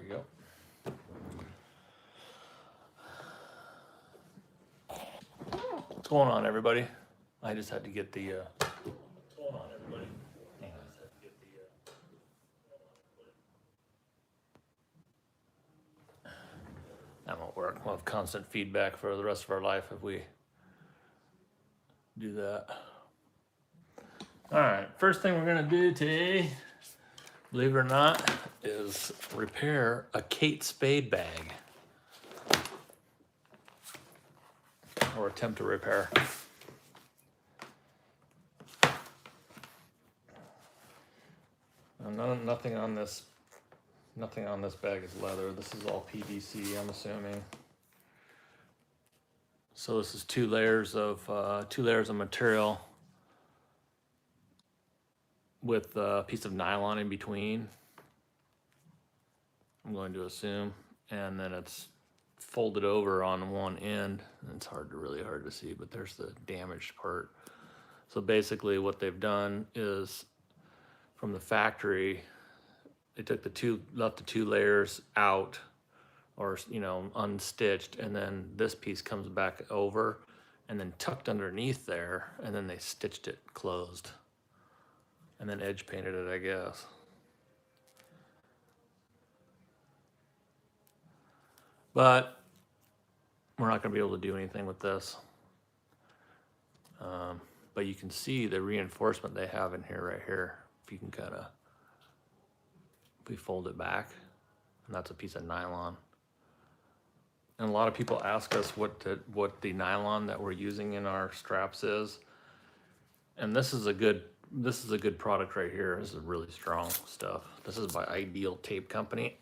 we go. What's going on, everybody? I just had to get the. What's going on, everybody? Hang on. I just had to get the. That won't work. We'll have constant feedback for the rest of our life if we do that. All right. First thing we're gonna do today, believe it or not, is repair a Kate Spade bag. Or attempt to repair. Nothing on this bag is leather. This is all PVC, I'm assuming. So this is two layers of material with a piece of nylon in between, I'm going to assume, and then it's folded over on one end. It's really hard to see, but there's the damaged part. So basically what they've done is, from the factory, they took left the two layers out, or unstitched, and then this piece comes back over and then tucked underneath there, and then they stitched it closed and then edge painted it, I guess. But we're not going to be able to do anything with this. But you can see the reinforcement they have in here right here. If you can if we fold it back, and that's a piece of nylon. And a lot of people ask us what the nylon that we're using in our straps is. And this is a good product right here. This is really strong stuff. This is by Ideal Tape Company.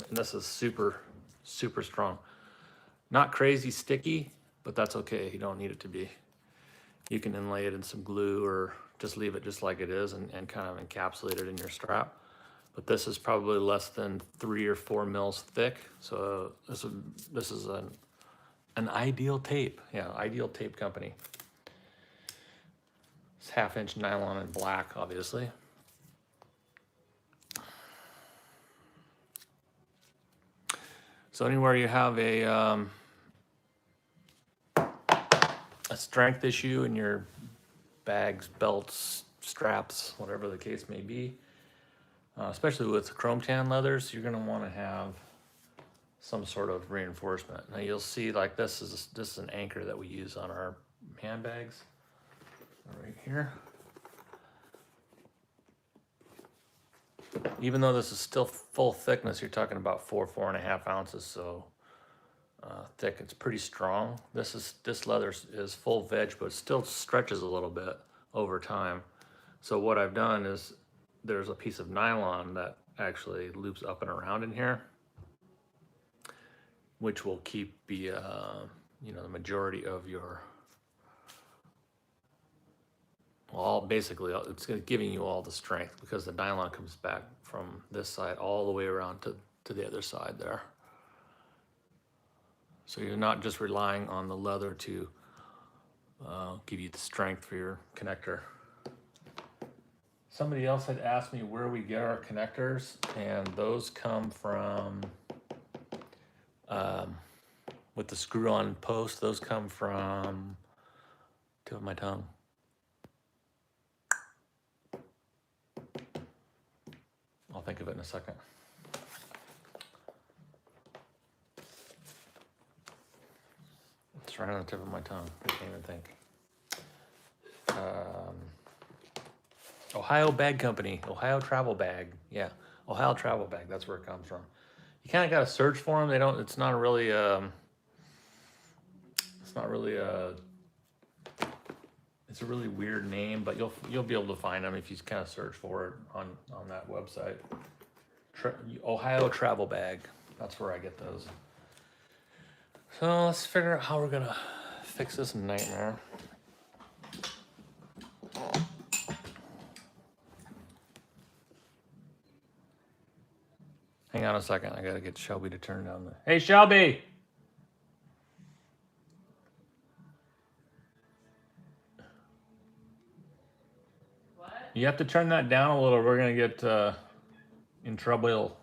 And this is super, super strong. Not crazy sticky, but that's okay. You don't need it to be. You can inlay it in some glue or just leave it just like it is and kind of encapsulate it in your strap. But this is probably less than 3 or 4 mils thick. So this is an Ideal Tape. Yeah, Ideal Tape Company. It's 1/2-inch nylon in black, obviously. So anywhere you have a strength issue in your bags, belts, straps, whatever the case may be, especially with chrome tan leathers, you're going to want to have some sort of reinforcement. Now you'll see, like, this is an anchor that we use on our handbags right here. Even though this is still full thickness, you're talking about 4.5 ounces, so thick. It's pretty strong. This leather is full veg, but it still stretches a little bit over time. So what I've done is, there's a piece of nylon that actually loops up and around in here, which will keep the the majority of your, basically it's giving you all the strength, because the nylon comes back from this side all the way around to the other side there. So you're not just relying on the leather to give you the strength for your connector. Somebody else had asked me where we get our connectors, and those come from, with the screw-on post, those come from, tip of my tongue. I'll think of it in a second. It's right on the tip of my tongue. I can't even think. Ohio Bag Company, Ohio Travel Bag. Yeah, Ohio Travel Bag. That's where it comes from. You kind of got to search for them. They don't. It's not really. It's not really a. It's a really weird name, but you'll be able to find them if you kind of search for it on that website. Ohio Travel Bag. That's where I get those. So let's figure out how we're gonna fix this nightmare. Hang on a second. I gotta get Shelby to turn down the. Hey, Shelby. What? You have to turn that down a little. We're gonna get in trouble.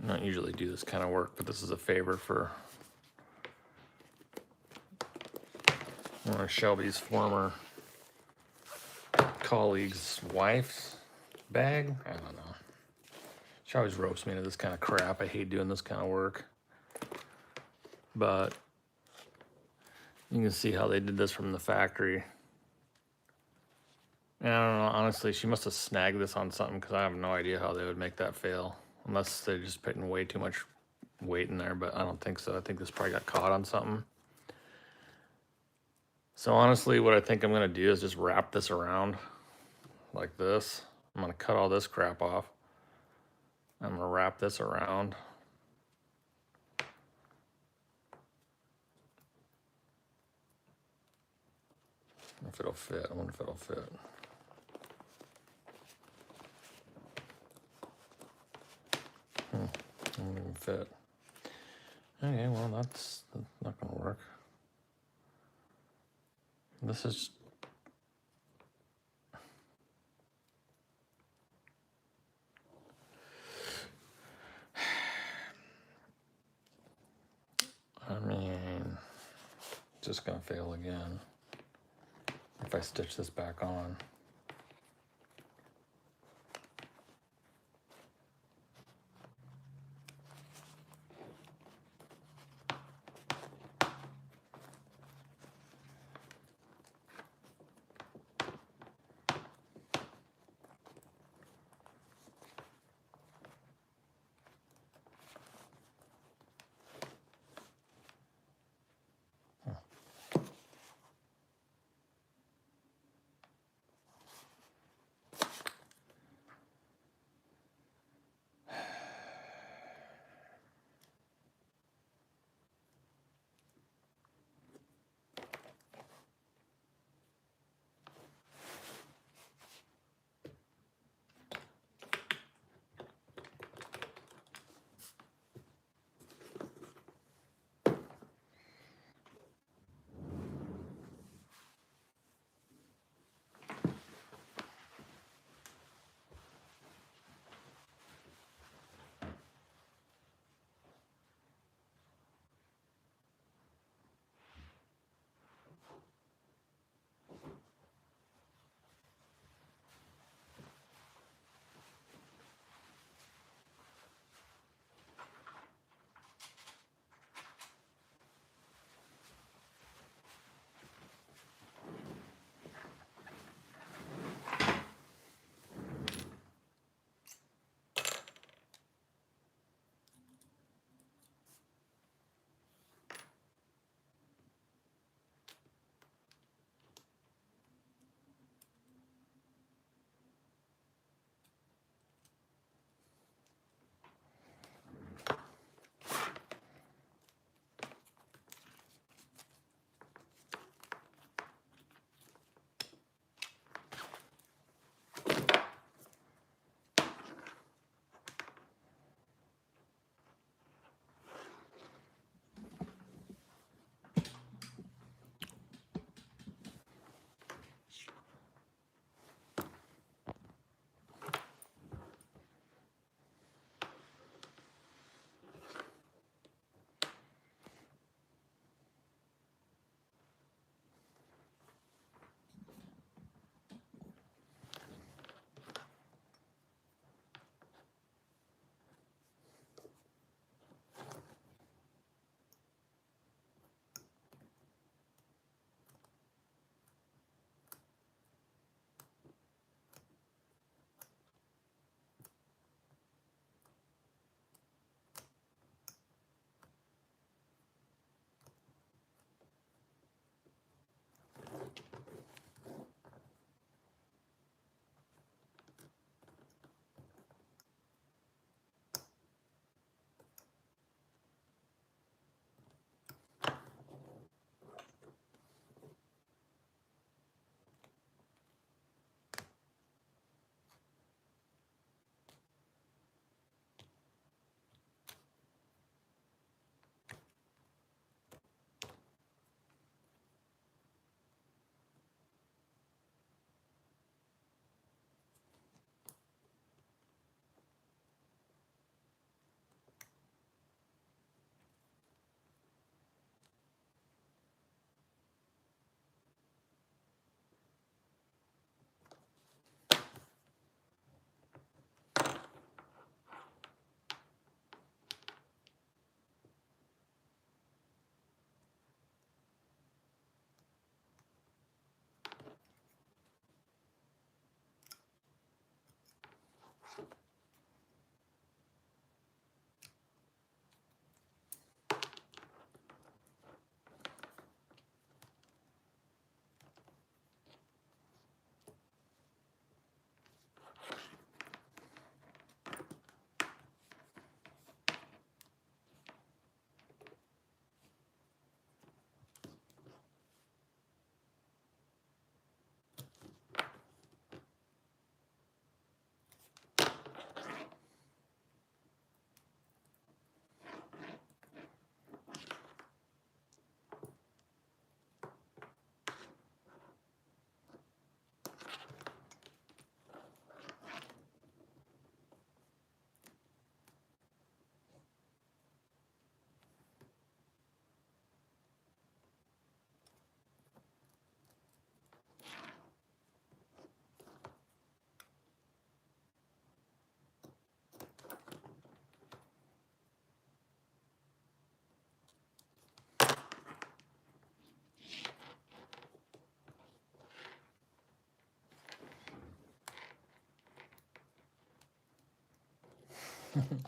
I don't usually do this kind of work, but this is a favor for one of Shelby's former colleagues' wife's bag. I don't know. She always ropes me into this kind of crap. I hate doing this kind of work. But you can see how they did this from the factory. And I don't know, honestly, she must have snagged this on something because I have no idea how they would make that fail. Unless they're just putting way too much weight in there, but I don't think so. I think this probably got caught on something. So honestly, what I think I'm gonna do is just wrap this around like this. I'm gonna cut all this crap off. I'm gonna wrap this around. If it'll fit, I wonder if it'll fit. It won't even fit. Okay, well that's not gonna work. This is I mean, just gonna fail again if I stitch this back on.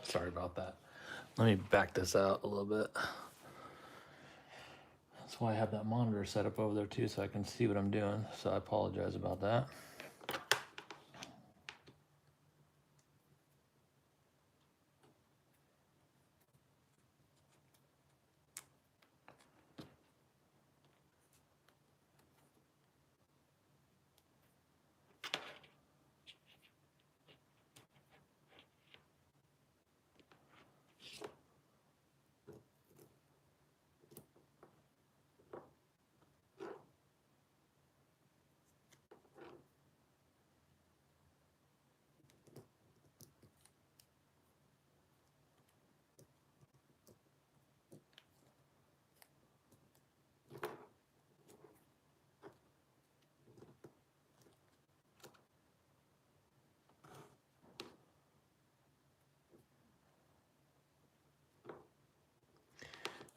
Sorry about that. Let me back this out a little bit. That's why I have that monitor set up over there too, so I can see what I'm doing. So I apologize about that.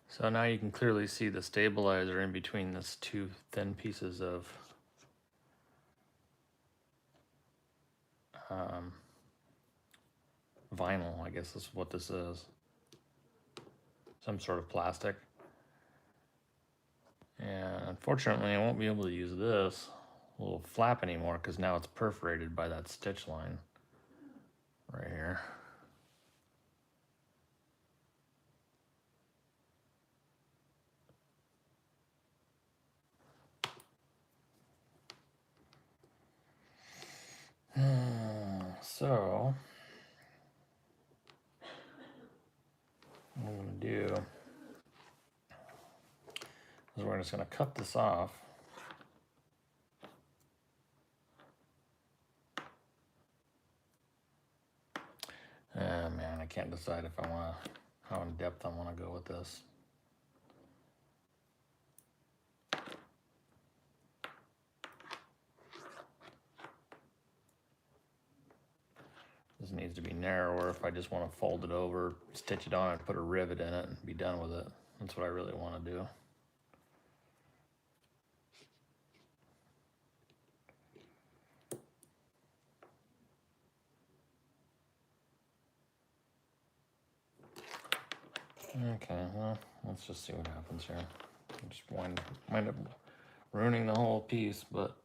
So now you can clearly see the stabilizer in between these two thin pieces of vinyl, I guess is what this is. Some sort of plastic. And unfortunately, I won't be able to use this little flap anymore because now it's perforated by that stitch line right here. So what I'm going to do is we're just going to cut this off. Man, I can't decide if I want to, how in depth I want to go with this. This needs to be narrower if I just want to fold it over, stitch it on, and put a rivet in it and be done with it. That's what I really want to do. Okay, well, let's just see what happens here. I just wind up ruining the whole piece, but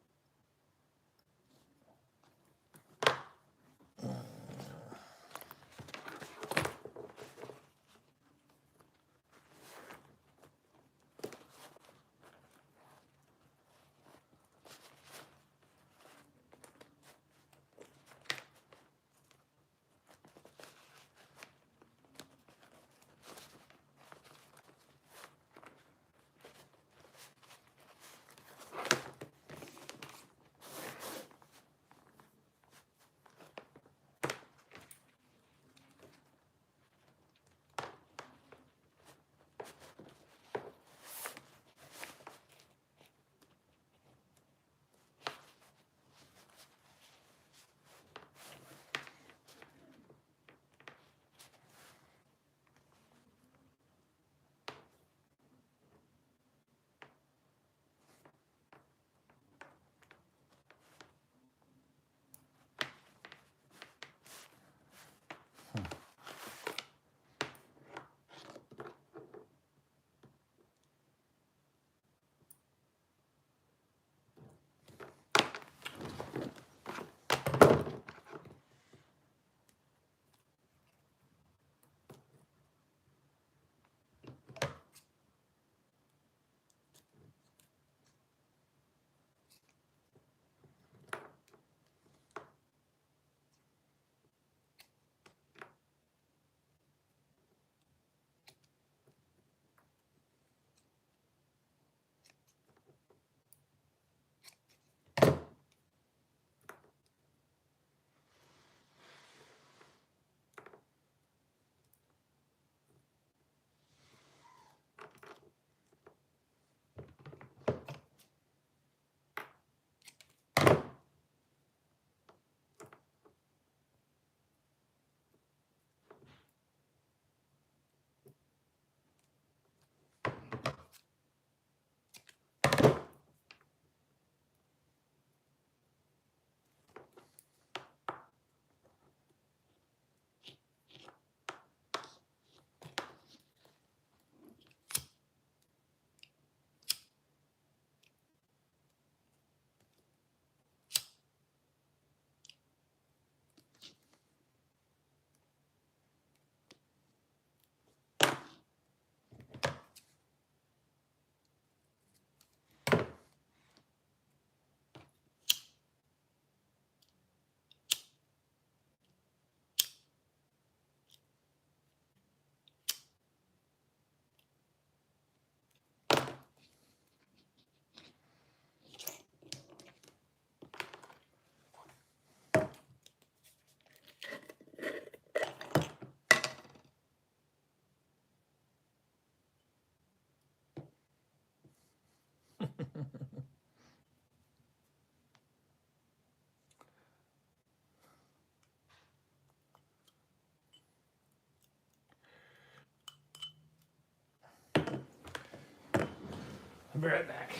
I'll be right back.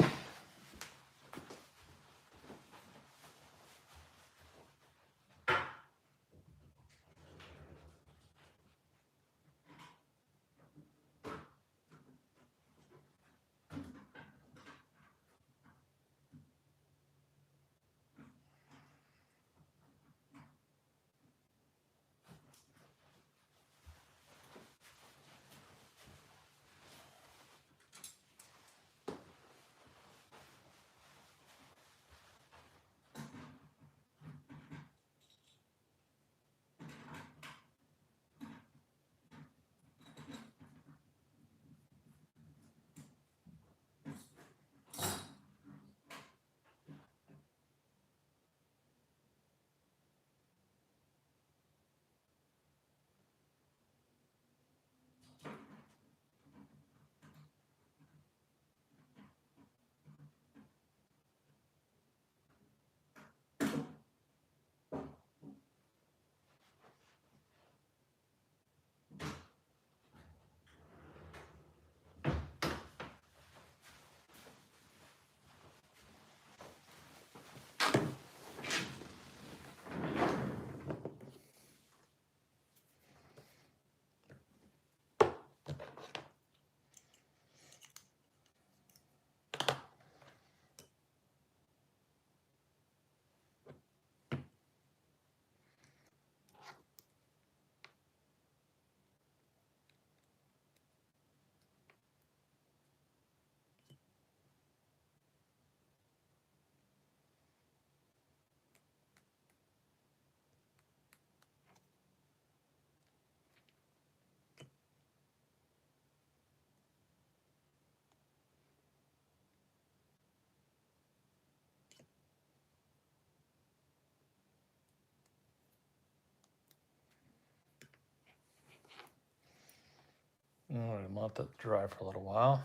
All right, I'll let that dry for a little while.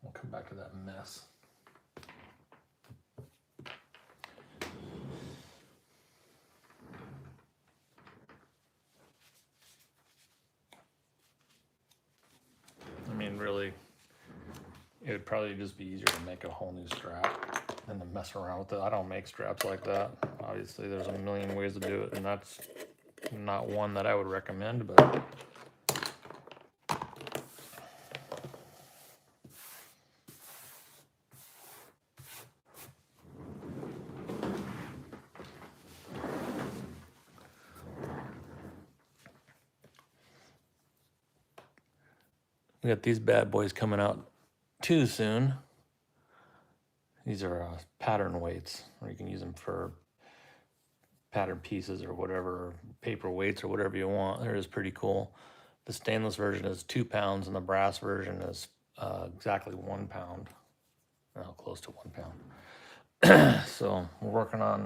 We'll come back to that mess. I mean, really, it would probably just be easier to make a whole new strap than to mess around with it. I don't make straps like that. Obviously, there's a million ways to do it, and that's not one that I would recommend, but we got these bad boys coming out too soon. These are pattern weights, or you can use them for pattern pieces or whatever, paper weights or whatever you want. They're just pretty cool. The stainless version is 2 pounds, and the brass version is exactly 1 pound. Well, close to 1 pound. So we're working on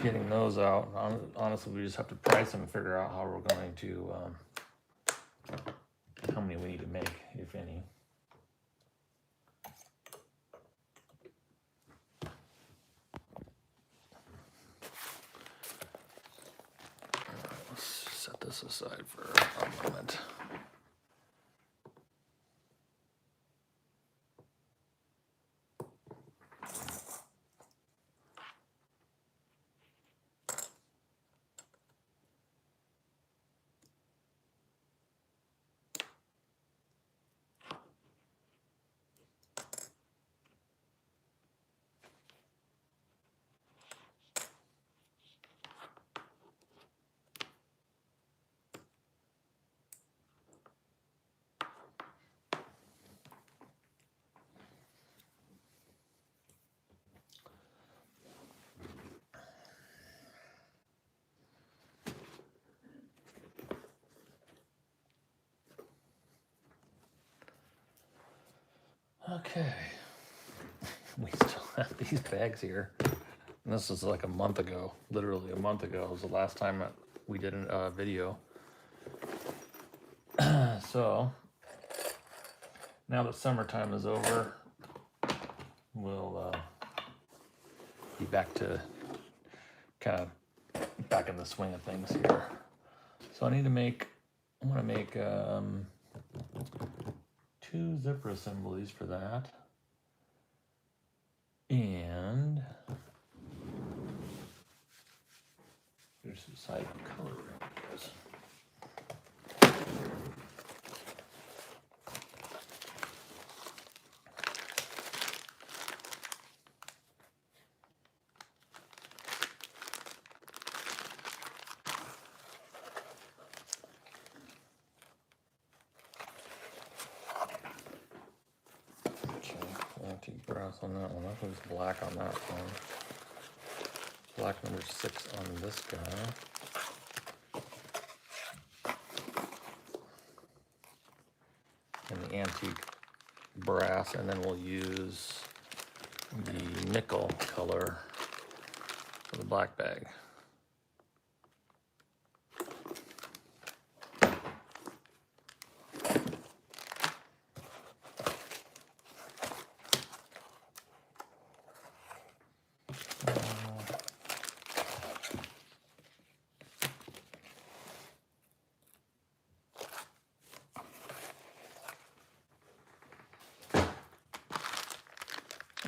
getting those out. Honestly, we just have to price them and figure out how we're going to, how many we need to make, if any. Let's set this aside for a moment. Okay, we still have these bags here. And this is like a month ago, literally a month ago was the last time that we did a video. So now that summertime is over, we'll be back to kind of back in the swing of things here. So I need to make, I'm gonna make 2 zipper assemblies for that. And here's the side color ranges. Antique brass on that one. That was black on that one. Black number 6 on this guy. And the antique brass, and then we'll use the nickel color for the black bag.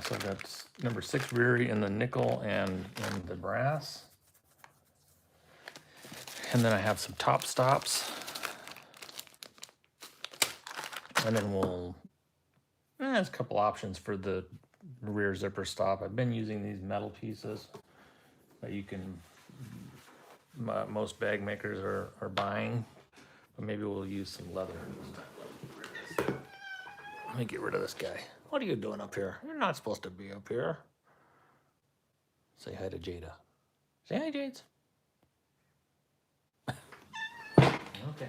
So that's number 6 Riri in the nickel and in the brass. And then I have some top stops. And then there's a couple options for the rear zipper stop. I've been using these metal pieces that you can, most bag makers are buying. But maybe we'll use some leather. Let me get rid of this guy. What are you doing up here? You're not supposed to be up here. Say hi to Jada. Say hi, Jades. Okay.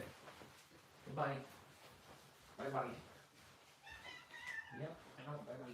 Goodbye. Bye-bye. Yep, I know, bye-bye.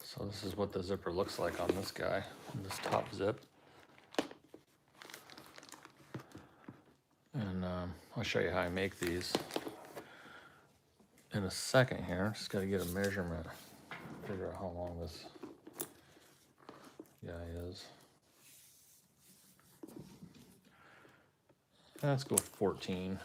So this is what the zipper looks like on this guy, this top zip. And I'll show you how I make these in a second here. Just got to get a measurement, figure out how long this guy is. Let's go 14.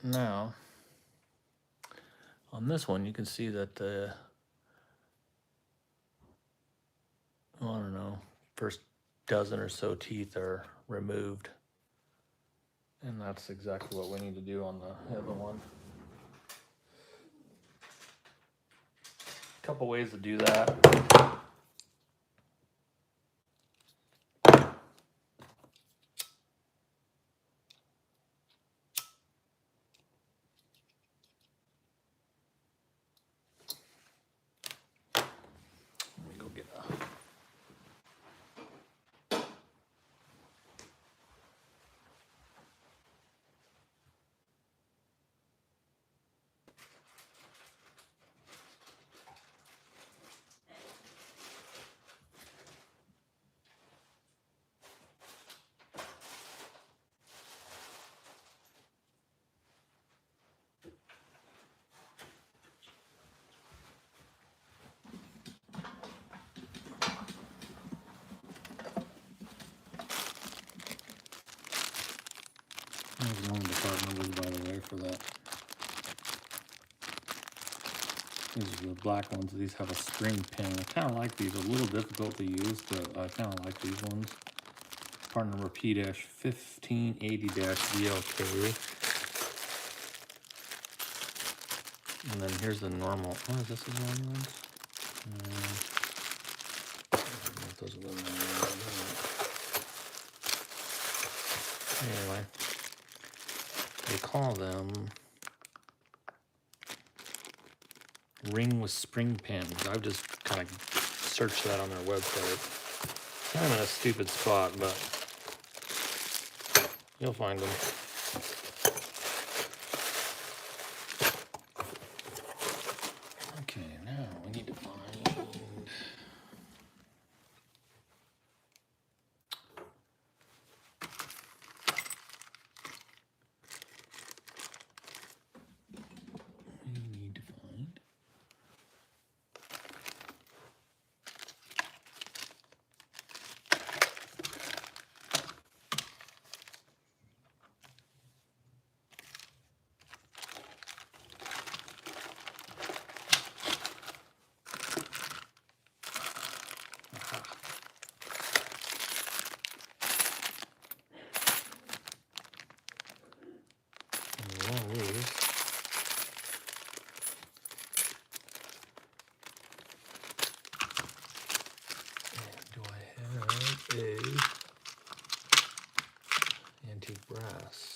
Now, on this one, you can see that the, I don't know, first dozen or so teeth are removed. And that's exactly what we need to do on the other one. A couple ways to do that. for that. These are the black ones. These have a spring pin. I kind of like these. A little difficult to use, but I kind of like these ones. Part number P-1580-VLK. And then here's the normal. Oh, is this the normal ones? I don't know if those are the normal ones. Anyway, they call them ring with spring pins. I've just kind of searched that on their website. I'm in a stupid spot, but you'll find them. Okay, now we need to find... Do I have a antique brass?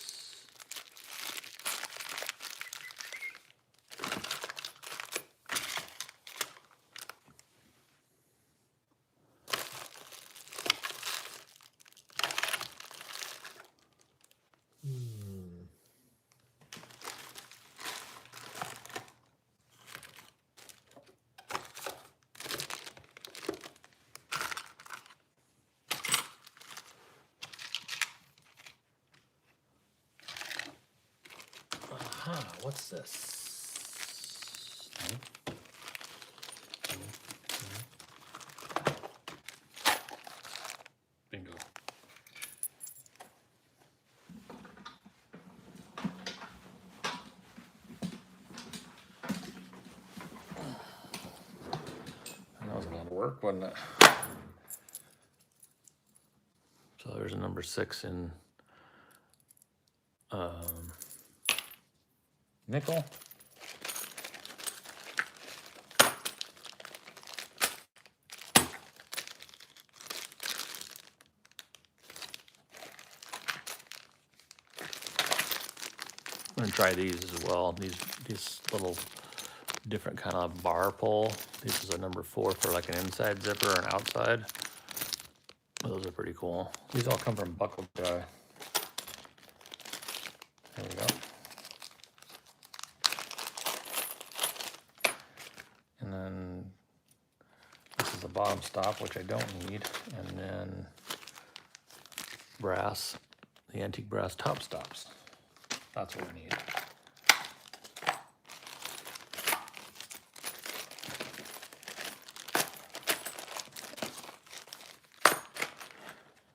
What's this? Bingo. That was a lot of work, wasn't it? So there's a number 6 in nickel. I'm gonna try these as well. These little different kind of bar pull. This is a number 4 for like an inside zipper or an outside. Those are pretty cool. These all come from Buckle Guy. There we go. And then this is a bottom stop, which I don't need. And then brass, the antique brass top stops. That's what we need.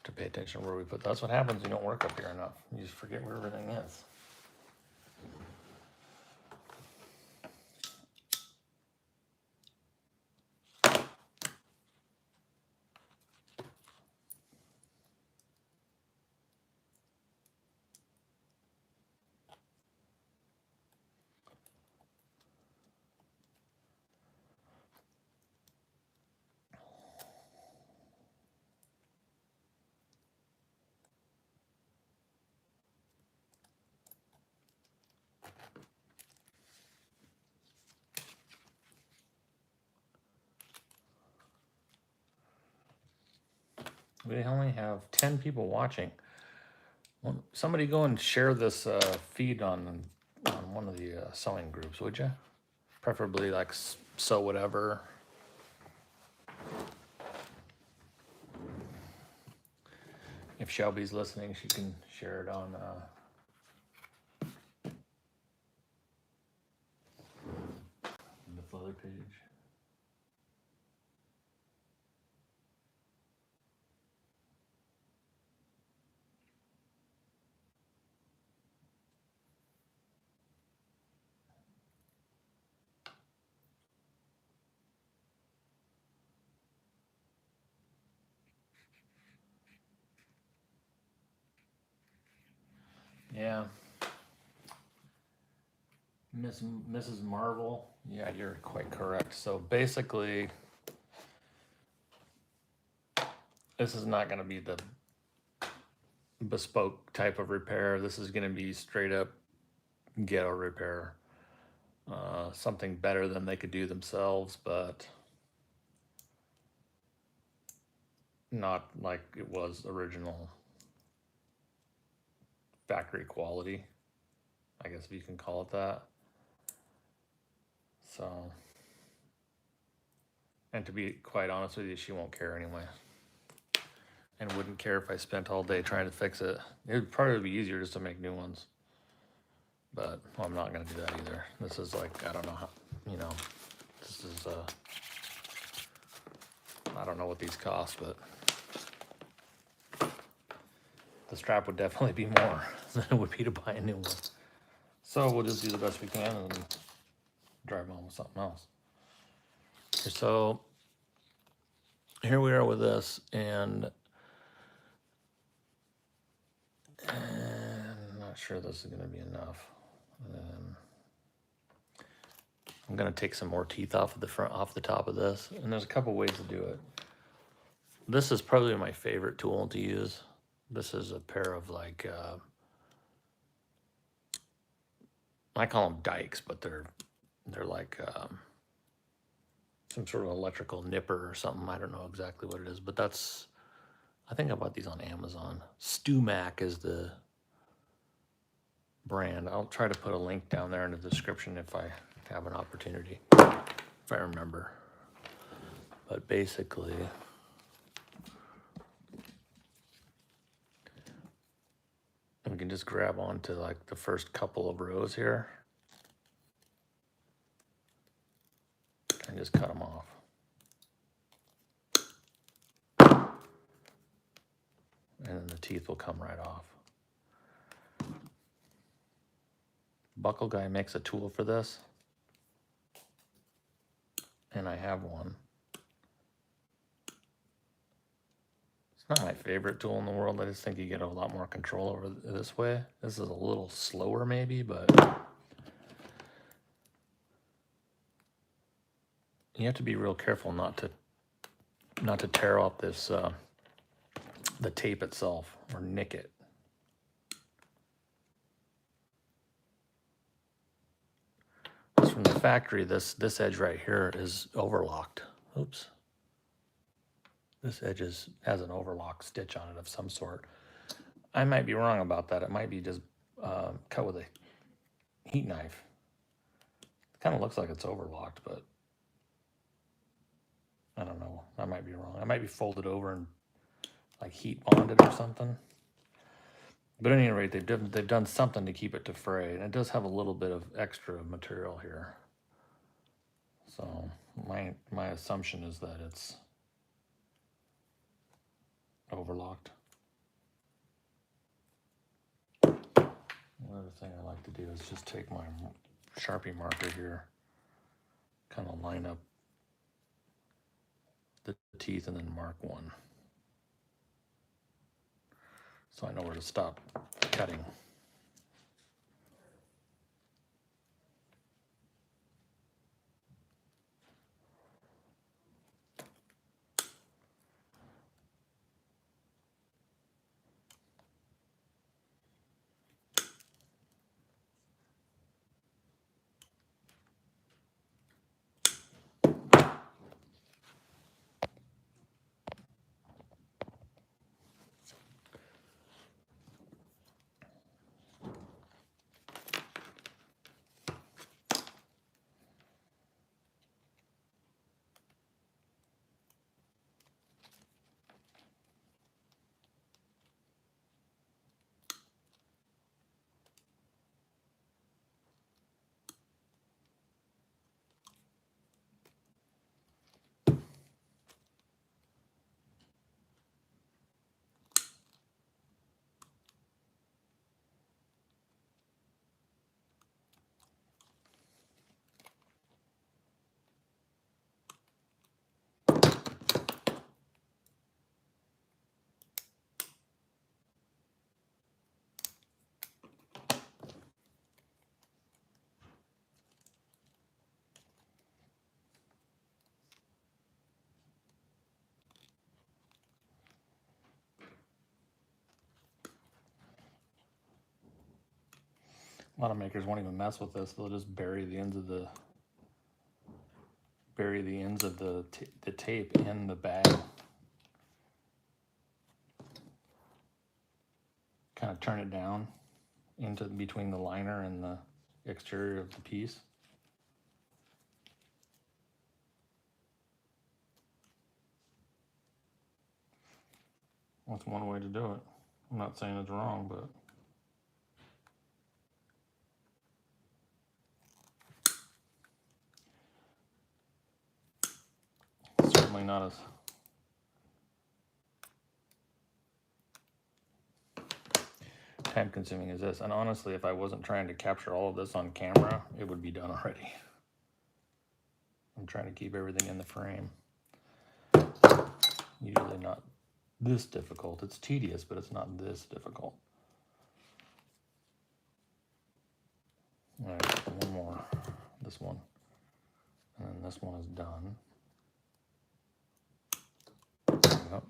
To pay attention to where we put. That's what happens when you don't work up here enough. You just forget where everything is. We only have 10 people watching. Well, somebody go and share this feed on one of the sewing groups, would you? Preferably like Sew Whatever. If Shelby's listening, she can share it on the Flutter page. Yeah. Mrs. Marvel. Yeah, you're quite correct. So basically, this is not going to be the bespoke type of repair. This is going to be straight up ghetto repair. Something better than they could do themselves, but not like it was original factory quality, I guess if you can call it that. So, and to be quite honest with you, she won't care anyway. And wouldn't care if I spent all day trying to fix it. It would probably be easier just to make new ones. But well, I'm not going to do that either. This is like, I don't know how, you know, this is, I don't know what these cost, but the strap would definitely be more than it would be to buy a new one. So we'll just do the best we can and drive on with something else. So here we are with this, and I'm not sure this is going to be enough. I'm going to take some more teeth off of the front, off the top of this, and there's a couple ways to do it. This is probably my favorite tool to use. This is a pair of like, I call them dikes, but they're like some sort of electrical nipper or something. I don't know exactly what it is, but that's, I think I bought these on Amazon. StewMac is the brand. I'll try to put a link down there in the description if I have an opportunity, if I remember. But basically, we can just grab onto like the first couple of rows here and just cut them off. And then the teeth will come right off. Buckle Guy makes a tool for this, and I have one. It's not my favorite tool in the world. I just think you get a lot more control over this way. This is a little slower maybe, but you have to be real careful not to tear off this the tape itself or nick it. From the factory, this edge right here is overlocked. Oops. This edge has an overlock stitch on it of some sort. I might be wrong about that. It might be just cut with a heat knife. It kind of looks like it's overlocked, but I don't know. I might be wrong. I might be folded over and like heat bonded or something. But at any rate, they've done something to keep it to fray, and it does have a little bit of extra material here. So my assumption is that it's overlocked. Another thing I like to do is just take my Sharpie marker here, kind of line up the teeth and then mark one. So I know where to stop cutting. lot of makers won't even mess with this. They'll just bury the ends of the tape in the bag. Kind of turn it down into between the liner and the exterior of the piece. That's one way to do it. I'm not saying it's wrong, but certainly not as time consuming as this. And honestly, if I wasn't trying to capture all of this on camera, it would be done already. I'm trying to keep everything in the frame. Usually not this difficult. It's tedious, but it's not this difficult. All right, one more. This one. And then this one is done. Yep.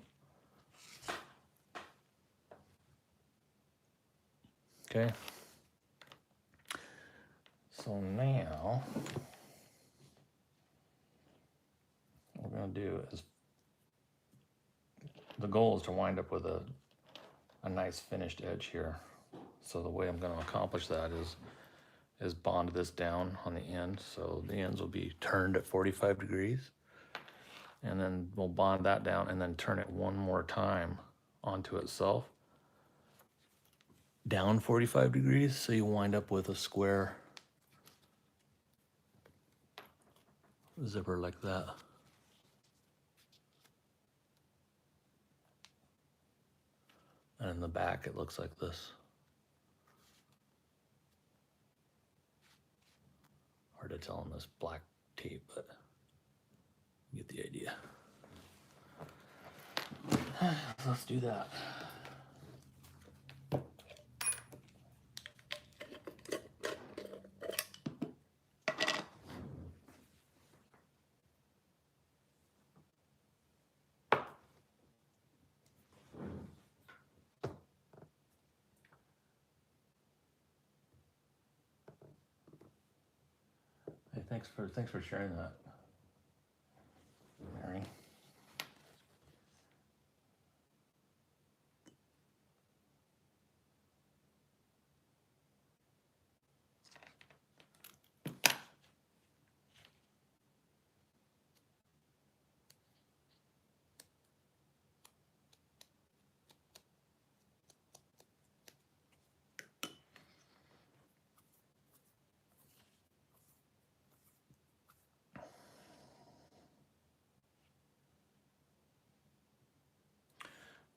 Okay. So now, what we're going to do is, the goal is to wind up with a nice finished edge here. So the way I'm going to accomplish that is bond this down on the end. So the ends will be turned at 45 degrees. And then we'll bond that down and then turn it one more time onto itself. Down 45 degrees, so you wind up with a square zipper like that. And in the back, it looks like this. Hard to tell on this black tape, but you get the idea. Let's do that. Hey, thanks for sharing that, Mary.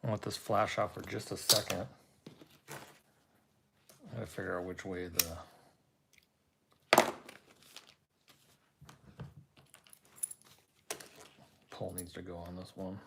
I'll let this flash off for just a second. I gotta figure out which way the pull needs to go on this one.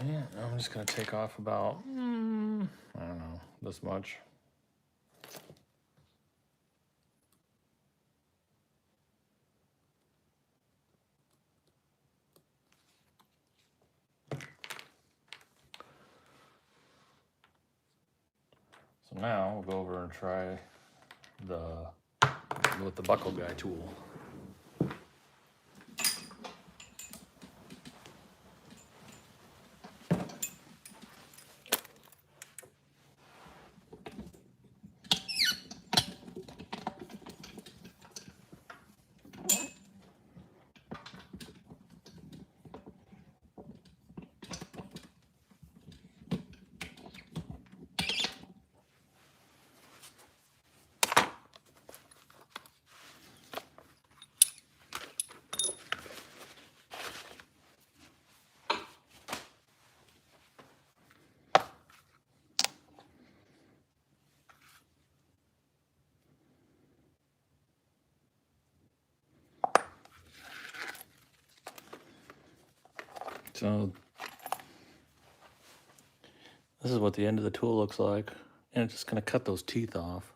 Yeah, I'm just gonna take off about, I don't know, this much. So now we'll go over and try with the buckle guy tool. So this is what the end of the tool looks like. And it's just going to cut those teeth off.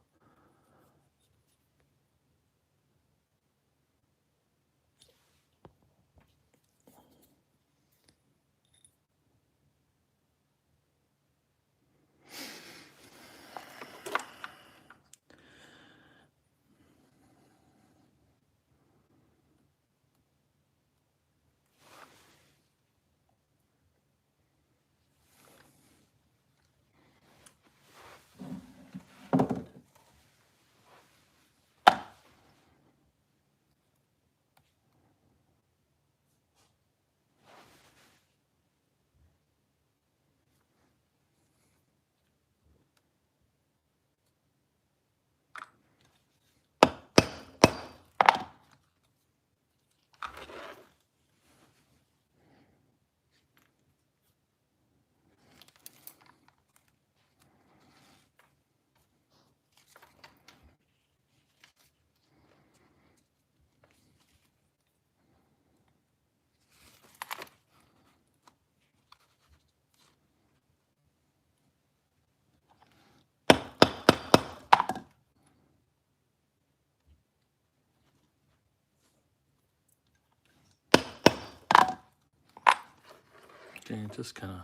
Okay, it just kind of,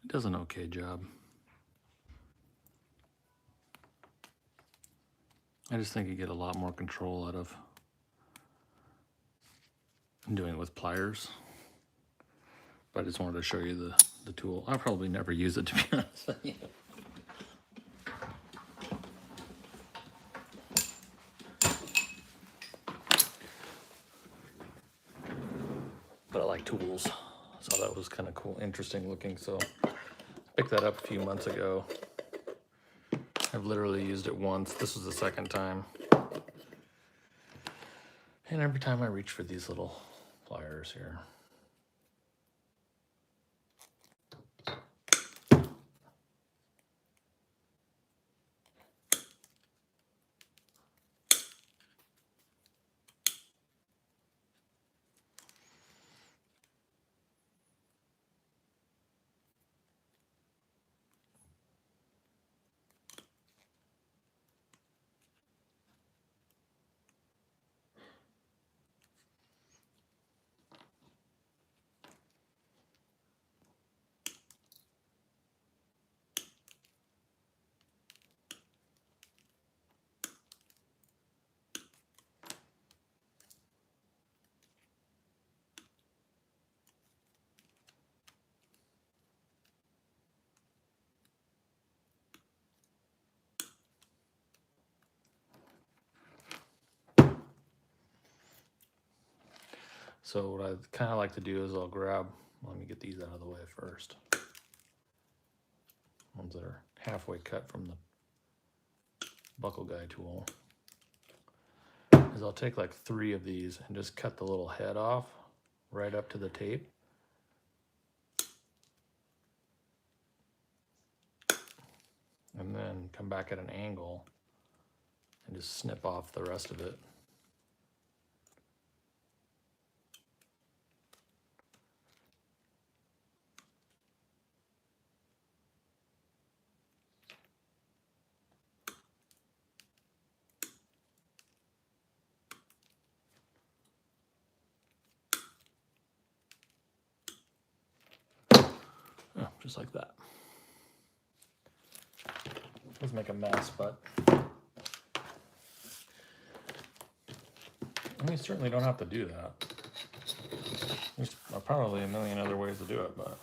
it does an okay job. I just think you get a lot more control out of doing it with pliers. But I just wanted to show you the tool. I'll probably never use it, to be honest with you. But I like tools, so that was kind of cool, interesting looking. So I picked that up a few months ago. I've literally used it once. This was the second time. And every time I reach for these little pliers here. So what I kind of like to do is I'll grab, let me get these out of the way first. Ones that are halfway cut from the buckle guy tool. Is I'll take like 3 of these and just cut the little head off right up to the tape. And then come back at an angle and just snip off the rest of it. Oh, just like that. Let's make a mess, but you certainly don't have to do that. There's probably a million other ways to do it, but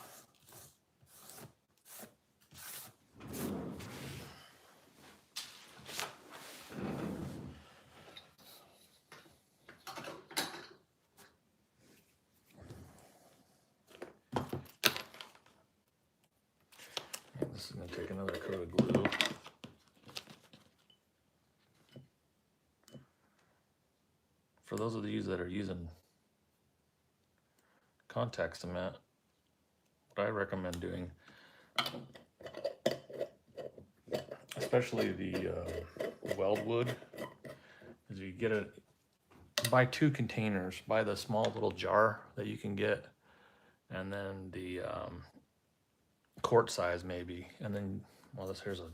yeah, this is going to take another coat of glue. For those of you that are using contact cement, what I recommend doing, especially the Weldwood, is you get buy 2 containers. Buy the small little jar that you can get, and then the quart size maybe. And then, well, here's a,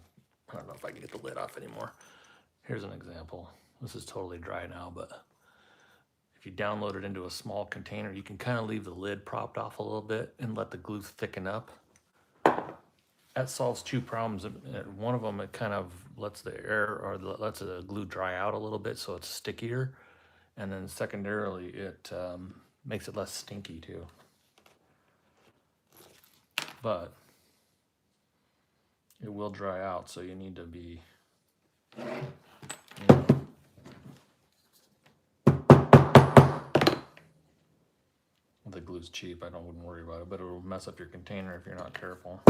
I don't know if I can get the lid off anymore. Here's an example. This is totally dry now, but if you download it into a small container, you can kind of leave the lid propped off a little bit and let the glue thicken up. That solves 2 problems. One of them, it kind of lets the air or lets the glue dry out a little bit, so it's stickier. And then secondarily, it makes it less stinky too. But it will dry out, so you need to be, you know, the glue's cheap. I wouldn't worry about it, but it'll mess up your container if you're not careful.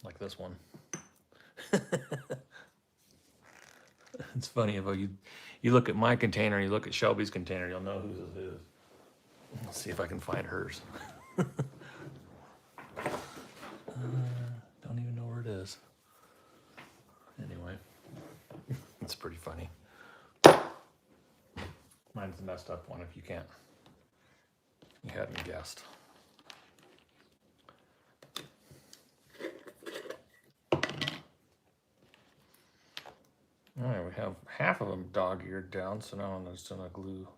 Like this one. It's funny if you look at my container, you look at Shelby's container, you'll know whose it is. Let's see if I can find hers. Don't even know where it is. Anyway, it's pretty funny. Mine's the messed up one if you hadn't guessed. All right, we have half of them dog-eared down, so now I'm just gonna glue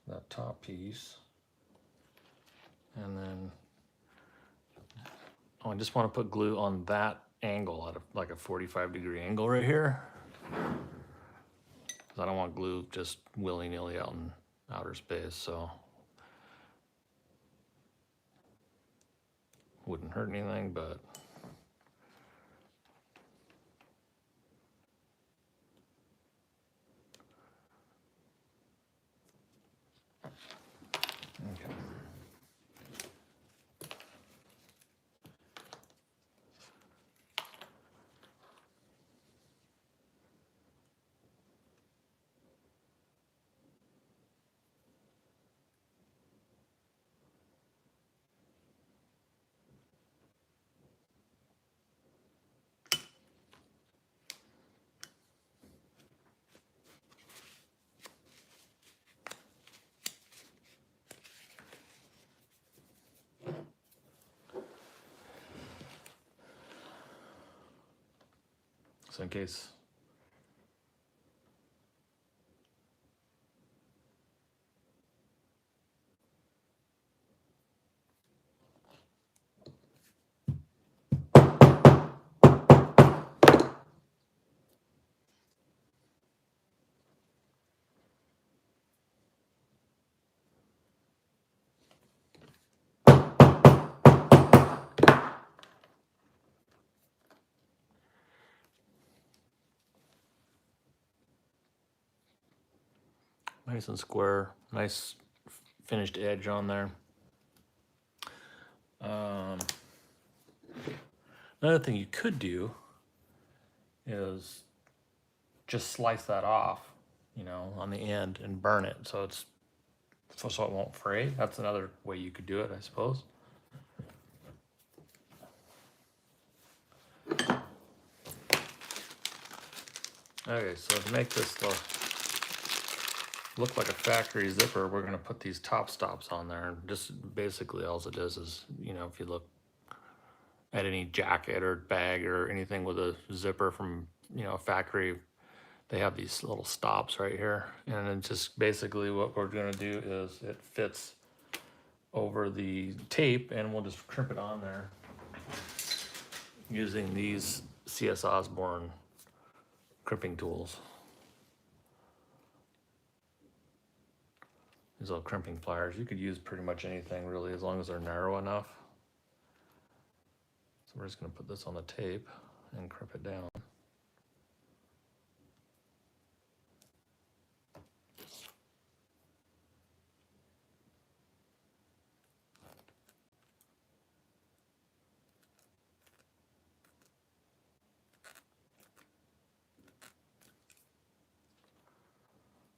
that top piece. And then, I just want to put glue on that angle at like a 45-degree angle right here. Because I don't want glue just willy-nilly out in outer space, so wouldn't hurt anything, but okay. So in case nice and square, nice finished edge on there. Another thing you could do is just slice that off, you know, on the end and burn it so it won't fray. That's another way you could do it, I suppose. Okay, so to make this look like a factory zipper, we're gonna put these top stops on there, and just basically all it is, you know, if you look at any jacket or bag or anything with a zipper from, you know, a factory, they have these little stops right here. And then just basically what we're gonna do is it fits over the tape, and we'll just crimp it on there using these CS Osborne crimping tools. These little crimping pliers. You could use pretty much anything really, as long as they're narrow enough. So we're just gonna put this on the tape and crimp it down.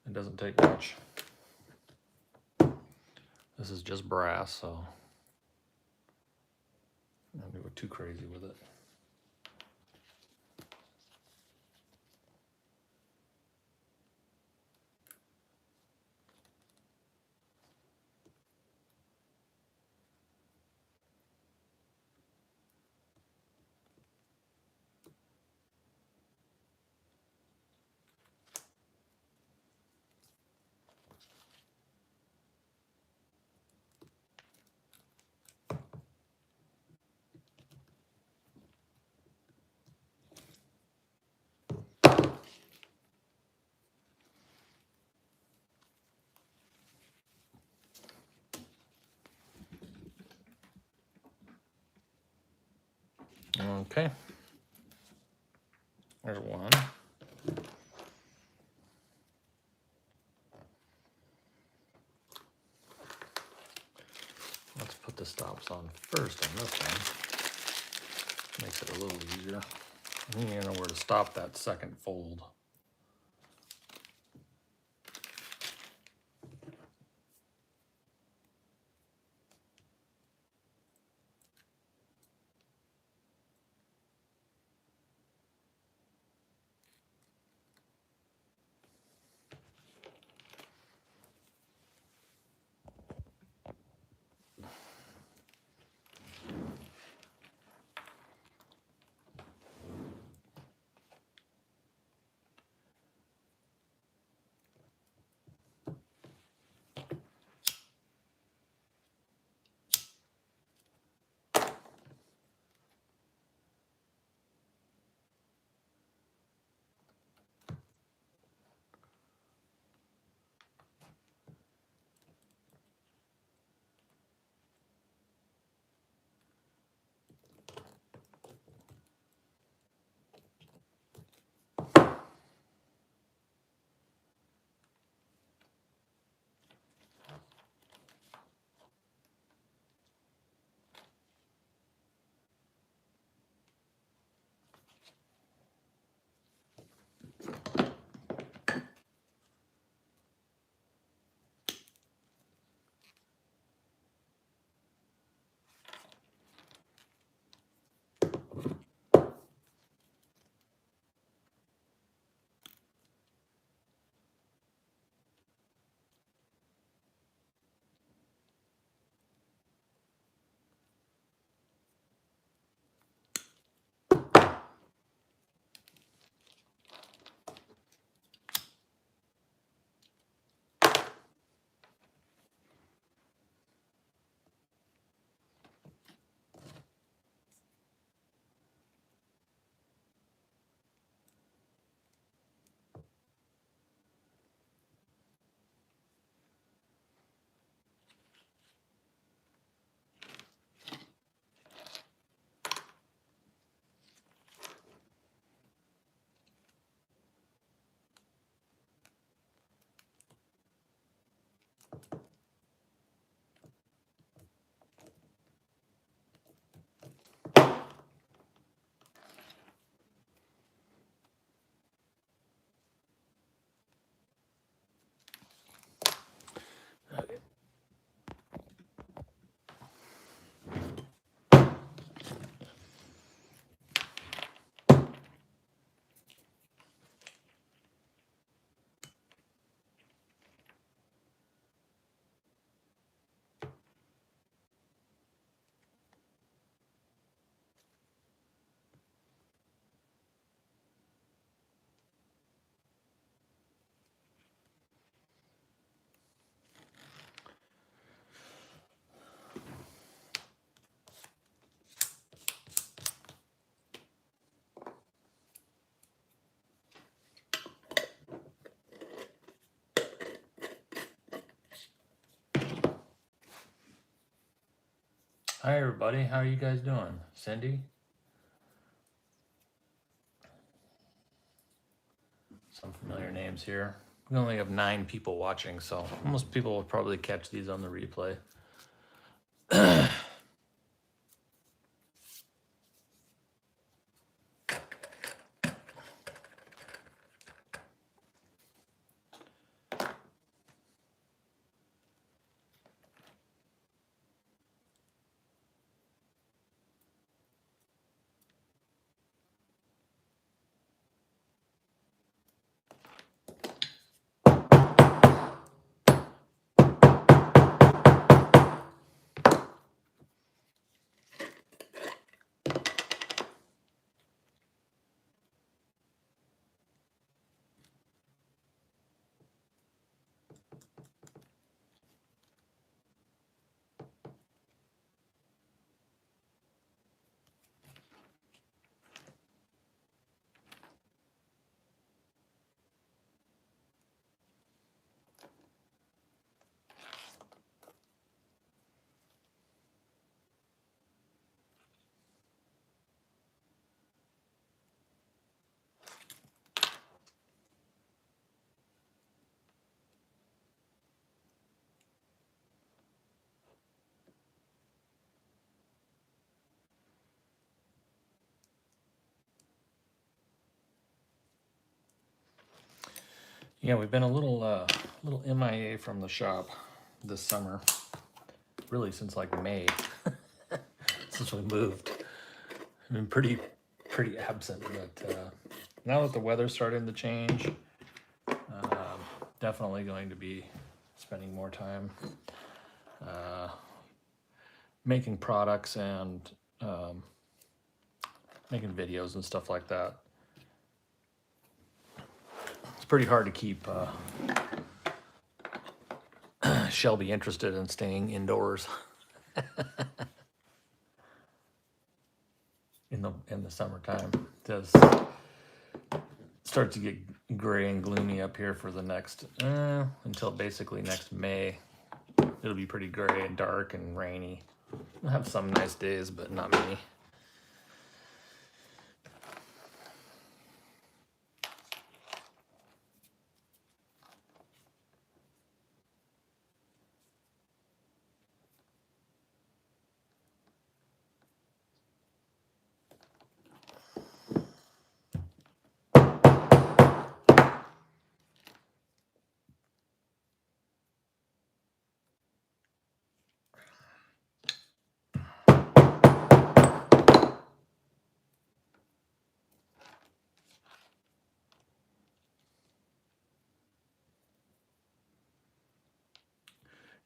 It doesn't take much. This is just brass, so I don't go too crazy with it. Okay. There's one. Let's put the stops on first on this one. Makes it a little easier. I need to know where to stop that second fold. Hi everybody, how are you guys doing? Cindy? Some familiar names here. We only have 9 people watching, so most people will probably catch these on the replay. Yeah, we've been a little MIA from the shop this summer. Really since like May, since we moved. I've been pretty absent, but now that the weather's starting to change, definitely going to be spending more time making products and making videos and stuff like that. It's pretty hard to keep Shelby interested in staying indoors in the summertime. It starts to get gray and gloomy up here for the next until basically next May. It'll be pretty gray and dark and rainy. We'll have some nice days, but not many.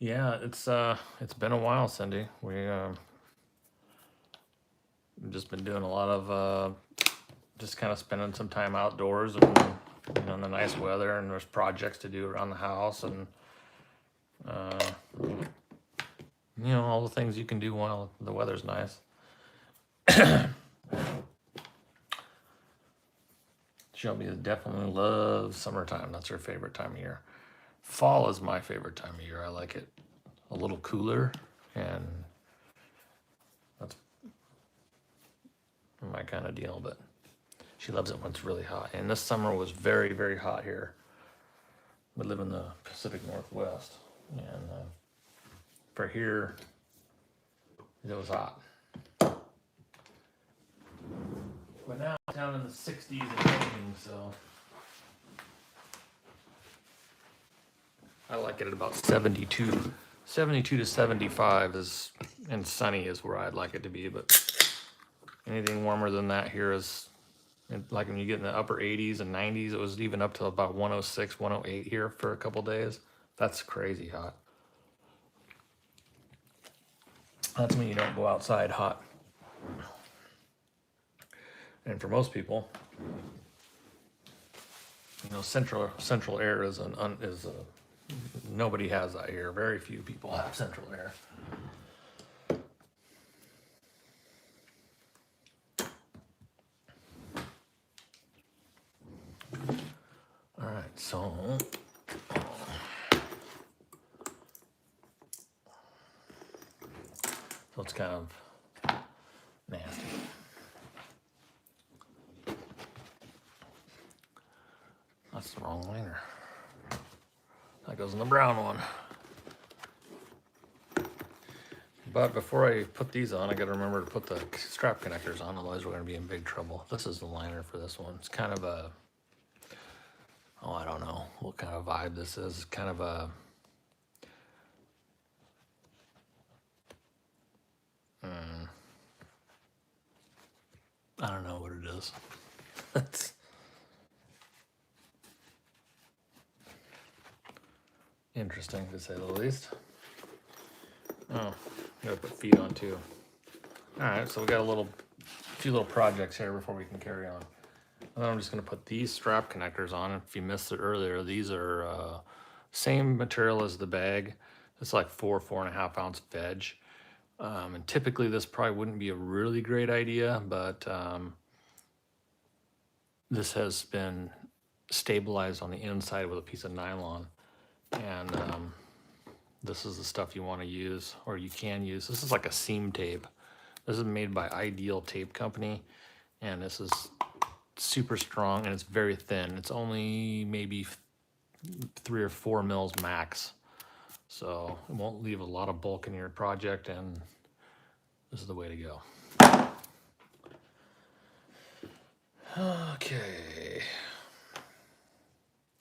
Yeah, it's been a while, Cindy. We've just been doing a lot of just kind of spending some time outdoors and in the nice weather, and there's projects to do around the house, and all the things you can do while the weather's nice. Shelby definitely loves summertime. That's her favorite time of year. Fall is my favorite time of year. I like it a little cooler, and that's my kind of deal, but she loves it when it's really hot. And this summer was very, very hot here. We live in the Pacific Northwest, and for here, it was hot. But now it's down in the 60s and raining, so I like it at about 72. 72 to 75 is, and sunny is where I'd like it to be, but anything warmer than that here is, like when you get in the upper 80s and 90s, it was even up to about 106, 108 here for a couple days. That's crazy hot. That's when you don't go outside hot. And for most people, central air is nobody has that here. Very few people have central air. All right, so it's kind of nasty. That's the wrong liner. That goes in the brown one. But before I put these on, I gotta remember to put the strap connectors on, otherwise we're gonna be in big trouble. This is the liner for this one. It's kind of a, I don't know what kind of vibe this is. It's kind of a, I don't know what it is. It's interesting to say the least. Oh, gotta put feet on too. All right, so we got a few little projects here before we can carry on. And then I'm just gonna put these strap connectors on. If you missed it earlier, these are same material as the bag. It's like 4.5 ounce veg. And typically this probably wouldn't be a really great idea, but this has been stabilized on the inside with a piece of nylon. And this is the stuff you want to use, or you can use. This is like a seam tape. This is made by Ideal Tape Company, and this is super strong, and it's very thin. It's only maybe 3 or 4 mils max, so it won't leave a lot of bulk in your project, and this is the way to go. Okay,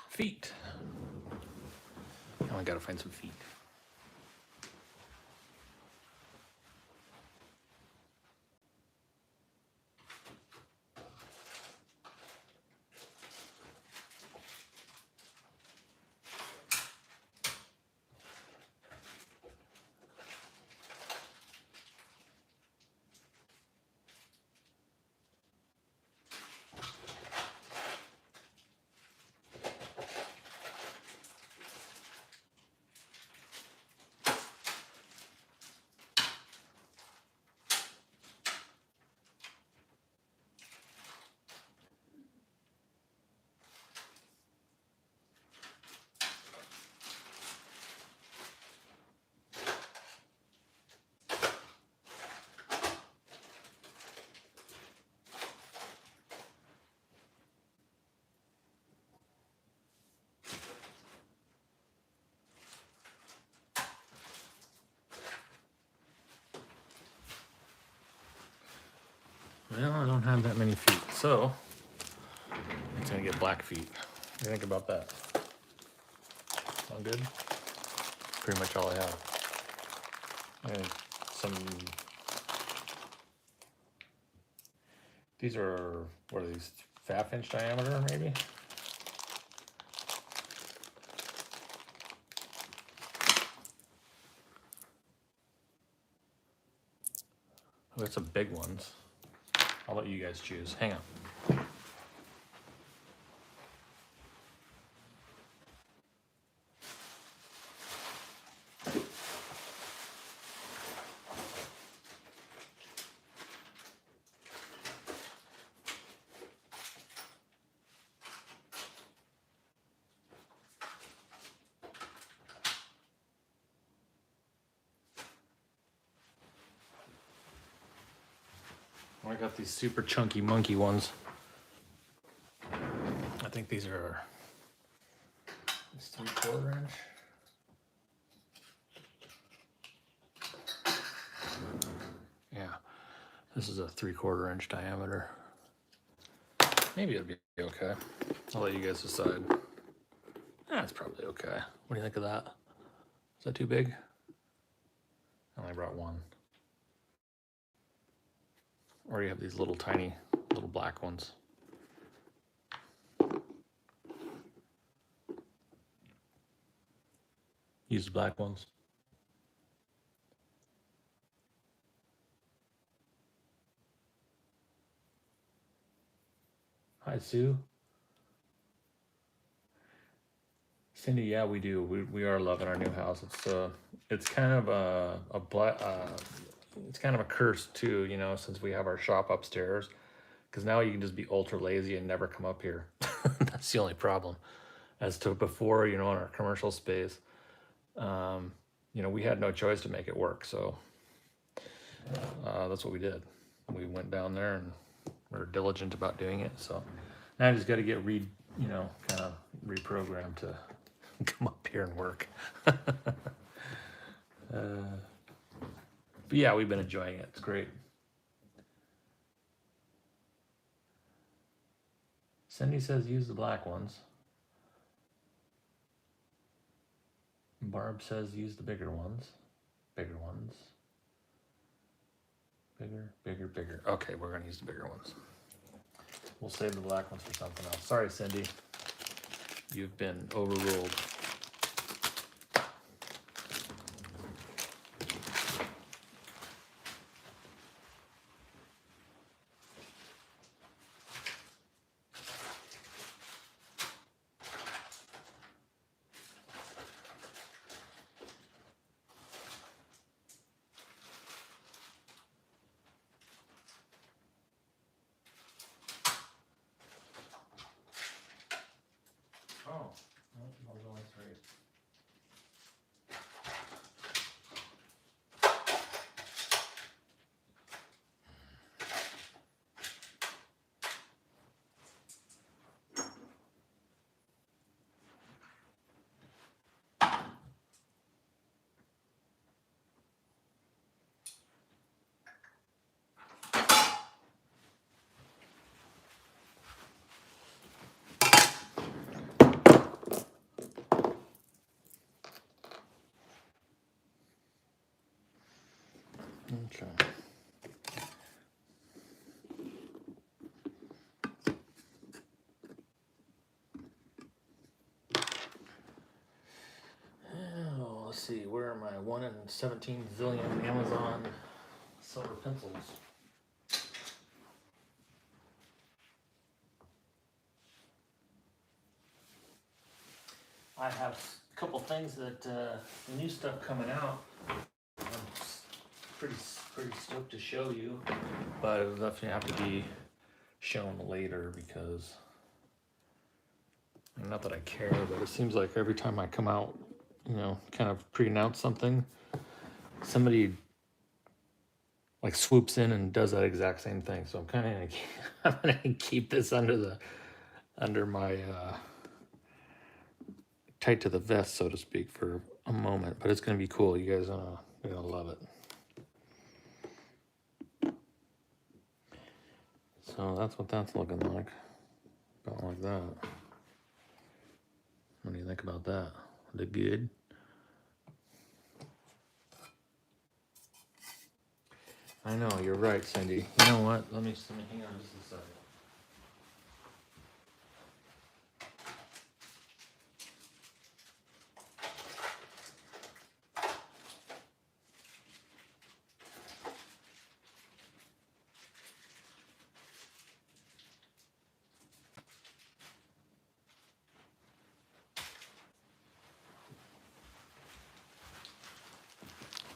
feet. I gotta find some feet. Well, I don't have that many feet, so I'm gonna get black feet. What do you think about that? Sound good? Pretty much all I have. And some. These are, what are these? ½ inch diameter, maybe? Oh, there's some big ones. I'll let you guys choose. Hang on. I got these super chunky monkey ones. I think these are 3/4 inch. Yeah, this is a 3/4 inch diameter. Maybe it'll be okay. I'll let you guys decide. That's probably okay. What do you think of that? Is that too big? I only brought one. Or you have these little tiny, little black ones. Use the black ones. Hi, Sue. Cindy, yeah, we do. We are loving our new house. It's kind of it's kind of a curse too, you know, since we have our shop upstairs. Because now you can just be ultra lazy and never come up here. That's the only problem. As to before, you know, in our commercial space, you know, we had no choice to make it work. So that's what we did. We went down there and we were diligent about doing it. So now I just got to get kind of reprogrammed to come up here and work. But yeah, we've been enjoying it. It's great. Cindy says use the black ones. Barb says use the bigger ones. Bigger ones. Bigger, bigger, bigger. Okay, we're going to use the bigger ones. We'll save the black ones for something else. Sorry, Cindy. You've been overruled. Oh, well, there's only Okay. Oh, let's see. Where are my 1 in 17 zillion Amazon silver pencils? I have a couple things that new stuff coming out. I'm pretty stoked to show you, but it'll definitely have to be shown later because, not that I care, but it seems like every time I come out, you know, kind of pre-announce something, somebody like swoops in and does that exact same thing. So I'm kind of I'm gonna keep this under my tight to the vest, so to speak, for a moment. But it's gonna be cool. You guys are gonna love it. So that's what that's looking like. About like that. What do you think about that? Look good? I know, you're right, Cindy. You know what? Let me hang on just a second.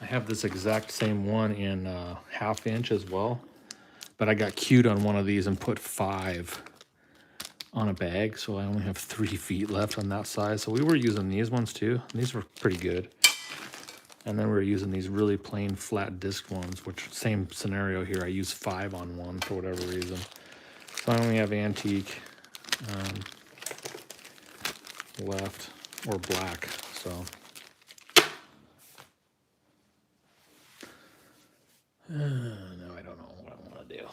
I have this exact same one in 1/2 inch as well, but I got cute on one of these and put 5 on a bag, so I only have 3 feet left on that size. So we were using these ones too. And these were pretty good. And then we were using these really plain flat disc ones, which same scenario here. I use 5 on one for whatever reason. So I only have antique left, or black. So now I don't know what I want to do.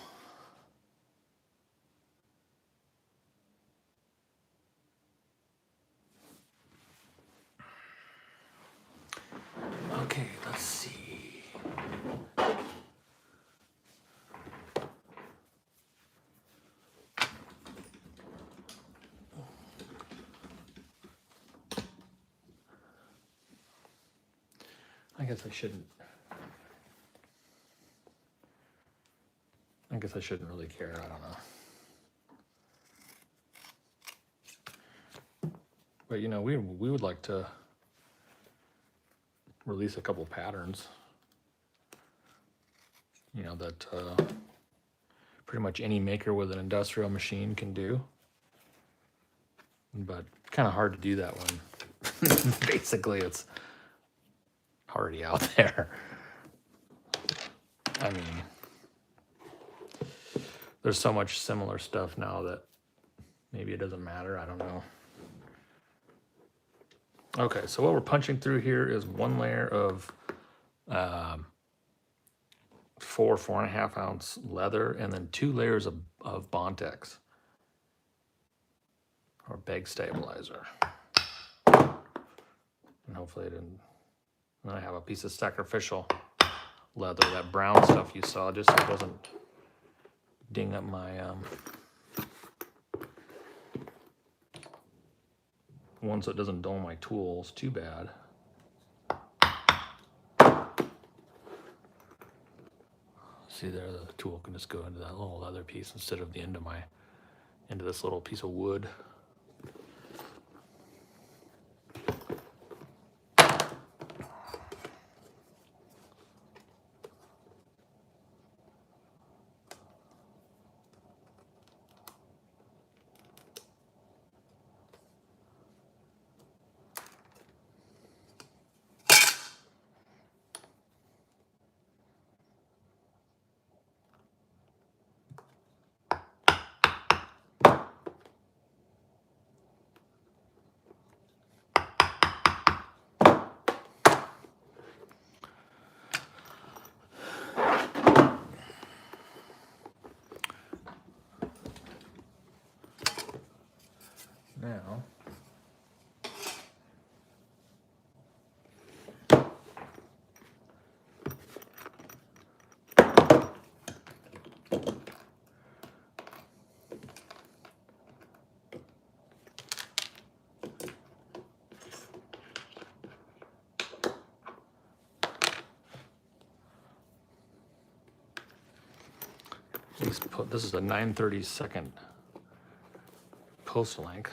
Okay, let's see. I guess I shouldn't. I guess I shouldn't really care. I don't know. But you know, we would like to release a couple patterns. You know, that pretty much any maker with an industrial machine can do. But kind of hard to do that when basically it's already out there. I mean, there's so much similar stuff now that maybe it doesn't matter. I don't know. Okay, so what we're punching through here is 1 layer of 4.5 ounce leather, and then 2 layers of Bontex or bag stabilizer. And hopefully it didn't. And then I have a piece of sacrificial leather, that brown stuff you saw, just so it doesn't ding up my one, so it doesn't dull my tools too bad. See there, the tool can just go into that little leather piece instead of the end of into this little piece of wood. Now, This is a 9/32 post length.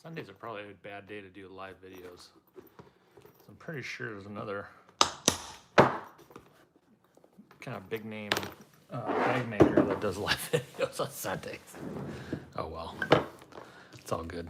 Sundays are probably a bad day to do live videos. I'm pretty sure there's another kind of big name bag maker that does live videos on Sundays. Oh well, it's all good.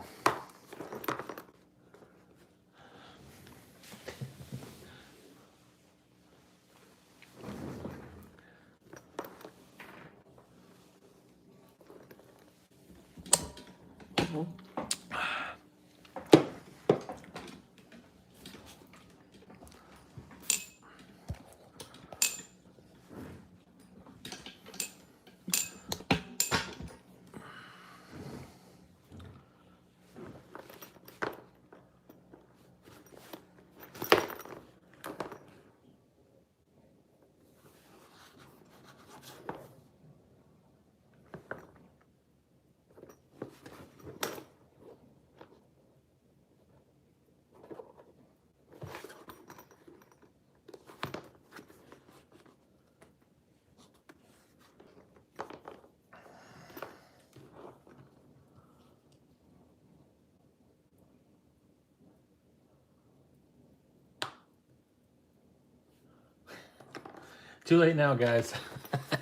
Too late now, guys.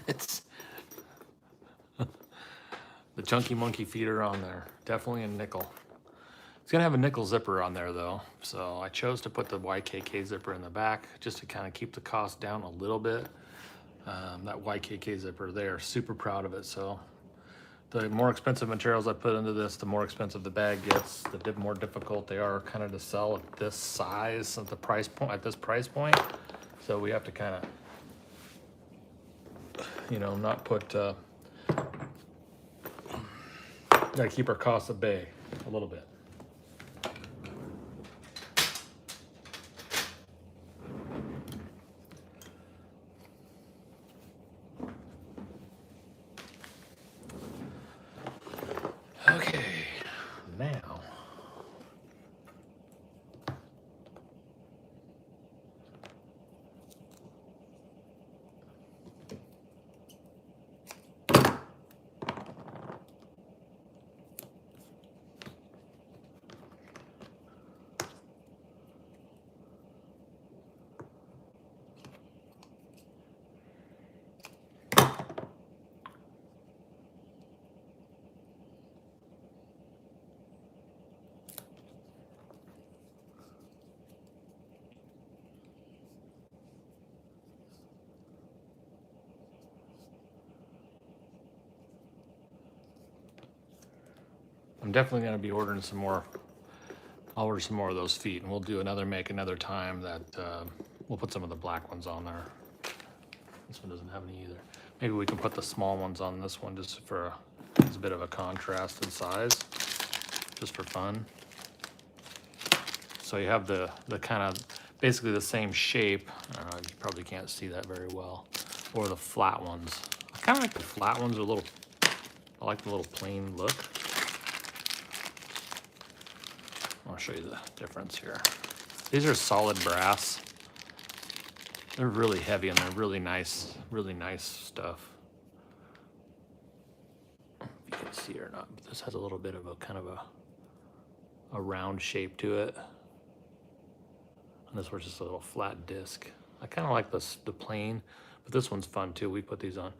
It's the Chunky Monkey feeder on there. Definitely a nickel. It's gonna have a nickel zipper on there though. So I chose to put the YKK zipper in the back just to kind of keep the cost down a little bit. That YKK zipper there, super proud of it. So the more expensive materials I put into this, the more expensive the bag gets, the more difficult they are kind of to sell at this size, at the price point, at this price point. So we have to kind of, you know, not put, gotta keep our costs at bay a little bit. Okay, now. I'm definitely going to be ordering some more. I'll order some more of those feet, and we'll do make another time that we'll put some of the black ones on there. This one doesn't have any either. Maybe we can put the small ones on this one just for it's a bit of a contrast in size, just for fun. So you have the kind of basically the same shape. You probably can't see that very well. Or the flat ones. I kind of like the flat ones, are a little I like the little plain look. I'll show you the difference here. These are solid brass. They're really heavy and they're really nice stuff. If you can see it or not, but this has a little bit of a kind of a round shape to it. And this one's just a little flat disc. I kind of like the plain, but this one's fun too. We put these on.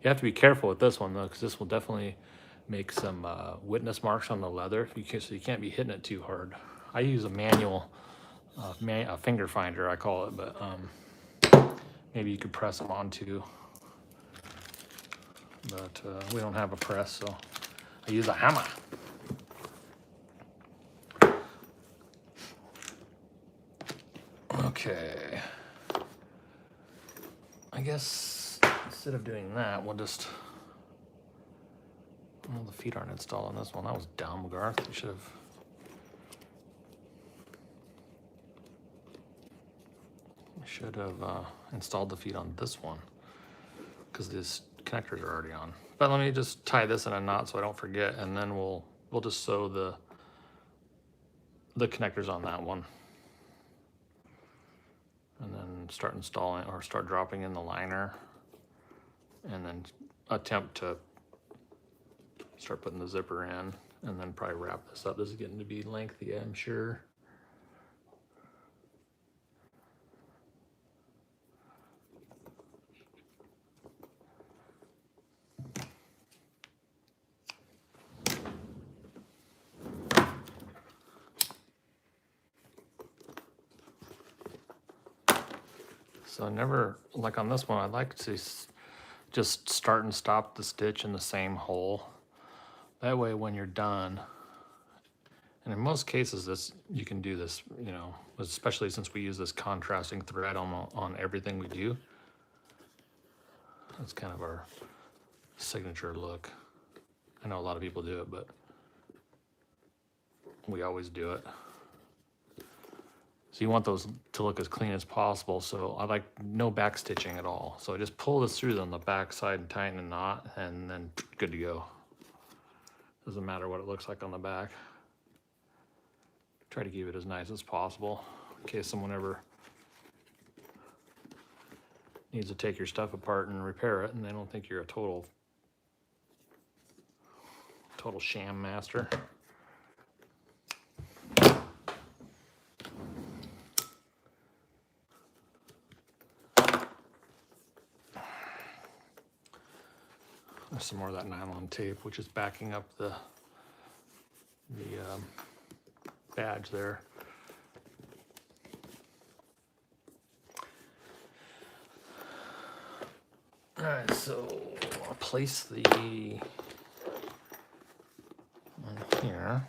You have to be careful with this one though, because this will definitely make some witness marks on the leather. So you can't be hitting it too hard. I use a manual, a finger finder I call it, but maybe you could press them on too. But we don't have a press, so I use a hammer. Okay. I guess instead of doing that, we'll just. Well, the feet aren't installed on this one. That was dumb, Garth. You should have. Installed the feet on this one because these connectors are already on. But let me just tie this in a knot so I don't forget, and then we'll just sew the connectors on that one, and then start installing or start dropping in the liner, and then attempt to start putting the zipper in, and then probably wrap this up. This is getting to be lengthy, I'm sure. So never, like on this one, I like to just start and stop the stitch in the same hole. That way when you're done, and in most cases you can do this, you know, especially since we use this contrasting thread on everything we do. That's kind of our signature look. I know a lot of people do it, but we always do it. So you want those to look as clean as possible. So I like no back stitching at all. So I just pull this through on the back side and tighten a knot, and then good to go. Doesn't matter what it looks like on the back. Try to keep it as nice as possible in case someone ever needs to take your stuff apart and repair it and they don't think you're a total sham master. There's some more of that nylon tape, which is backing up the badge there. All right, so I'll place the one here.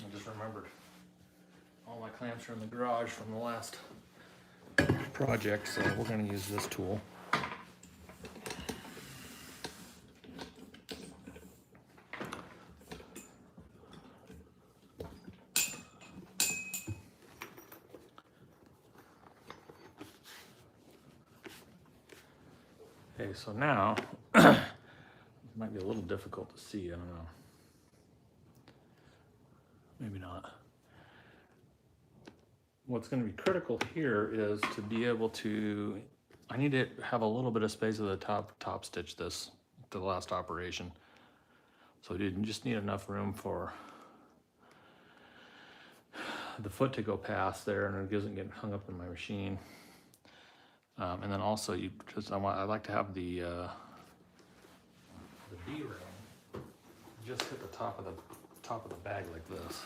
I just remembered all my clamps are in the garage from the last project, so we're going to use this tool. Okay, so now it might be a little difficult to see, I don't know. Maybe not. What's going to be critical here is to be able to, I need to have a little bit of space at the top stitch this to the last operation. So you just need enough room for the foot to go past there and it doesn't get hung up in my machine. And then also I like to have the D-ring just hit the top of the bag like this.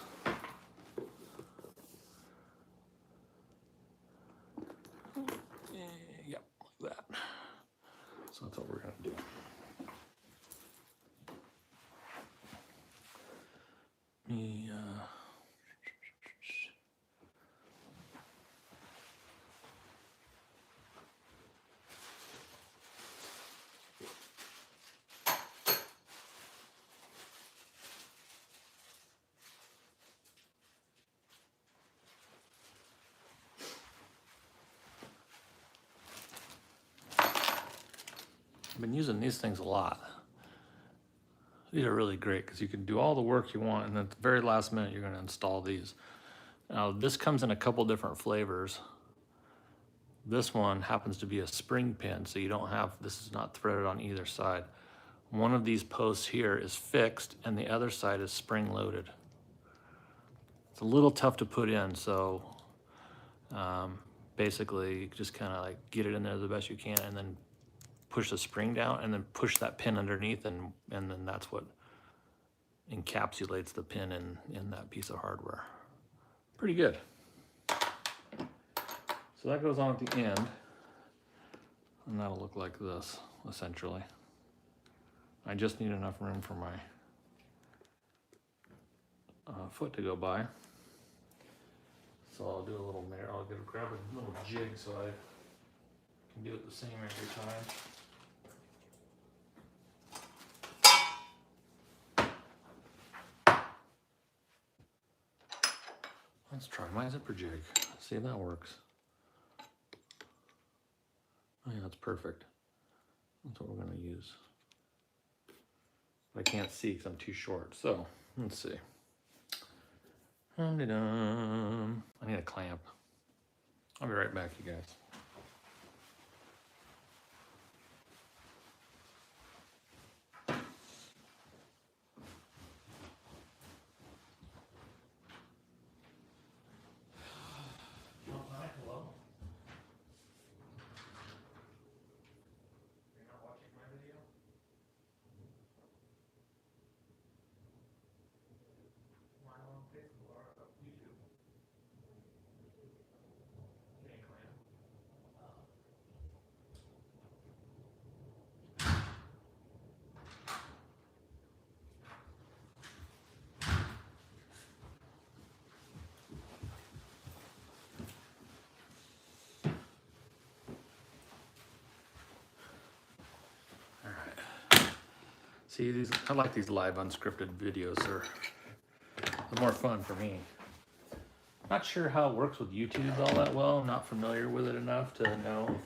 Yep, like that. So that's what we're gonna do. I've been using these things a lot. These are really great because you can do all the work you want, and at the very last minute, you're going to install these. Now, this comes in a couple different flavors. This one happens to be a spring pin, so you don't have, this is not threaded on either side. One of these posts here is fixed, and the other side is spring loaded. It's a little tough to put in, so basically you just kind of like get it in there the best you can, and then push the spring down, and then push that pin underneath, and then that's what encapsulates the pin in that piece of hardware. Pretty good. So that goes on at the end, and that'll look like this, essentially. I just need enough room for my foot to go by. So I'll do a little mirror. I'll grab a little jig so I can do it the same every time. Let's try my zipper jig. See if that works. Oh yeah, that's perfect. That's what we're gonna use. I can't see because I'm too short. So let's see. I need a clamp. I'll be right back, you guys. See, these, I like these live unscripted videos. They're more fun for me. Not sure how it works with YouTube all that well. I'm not familiar with it enough to know,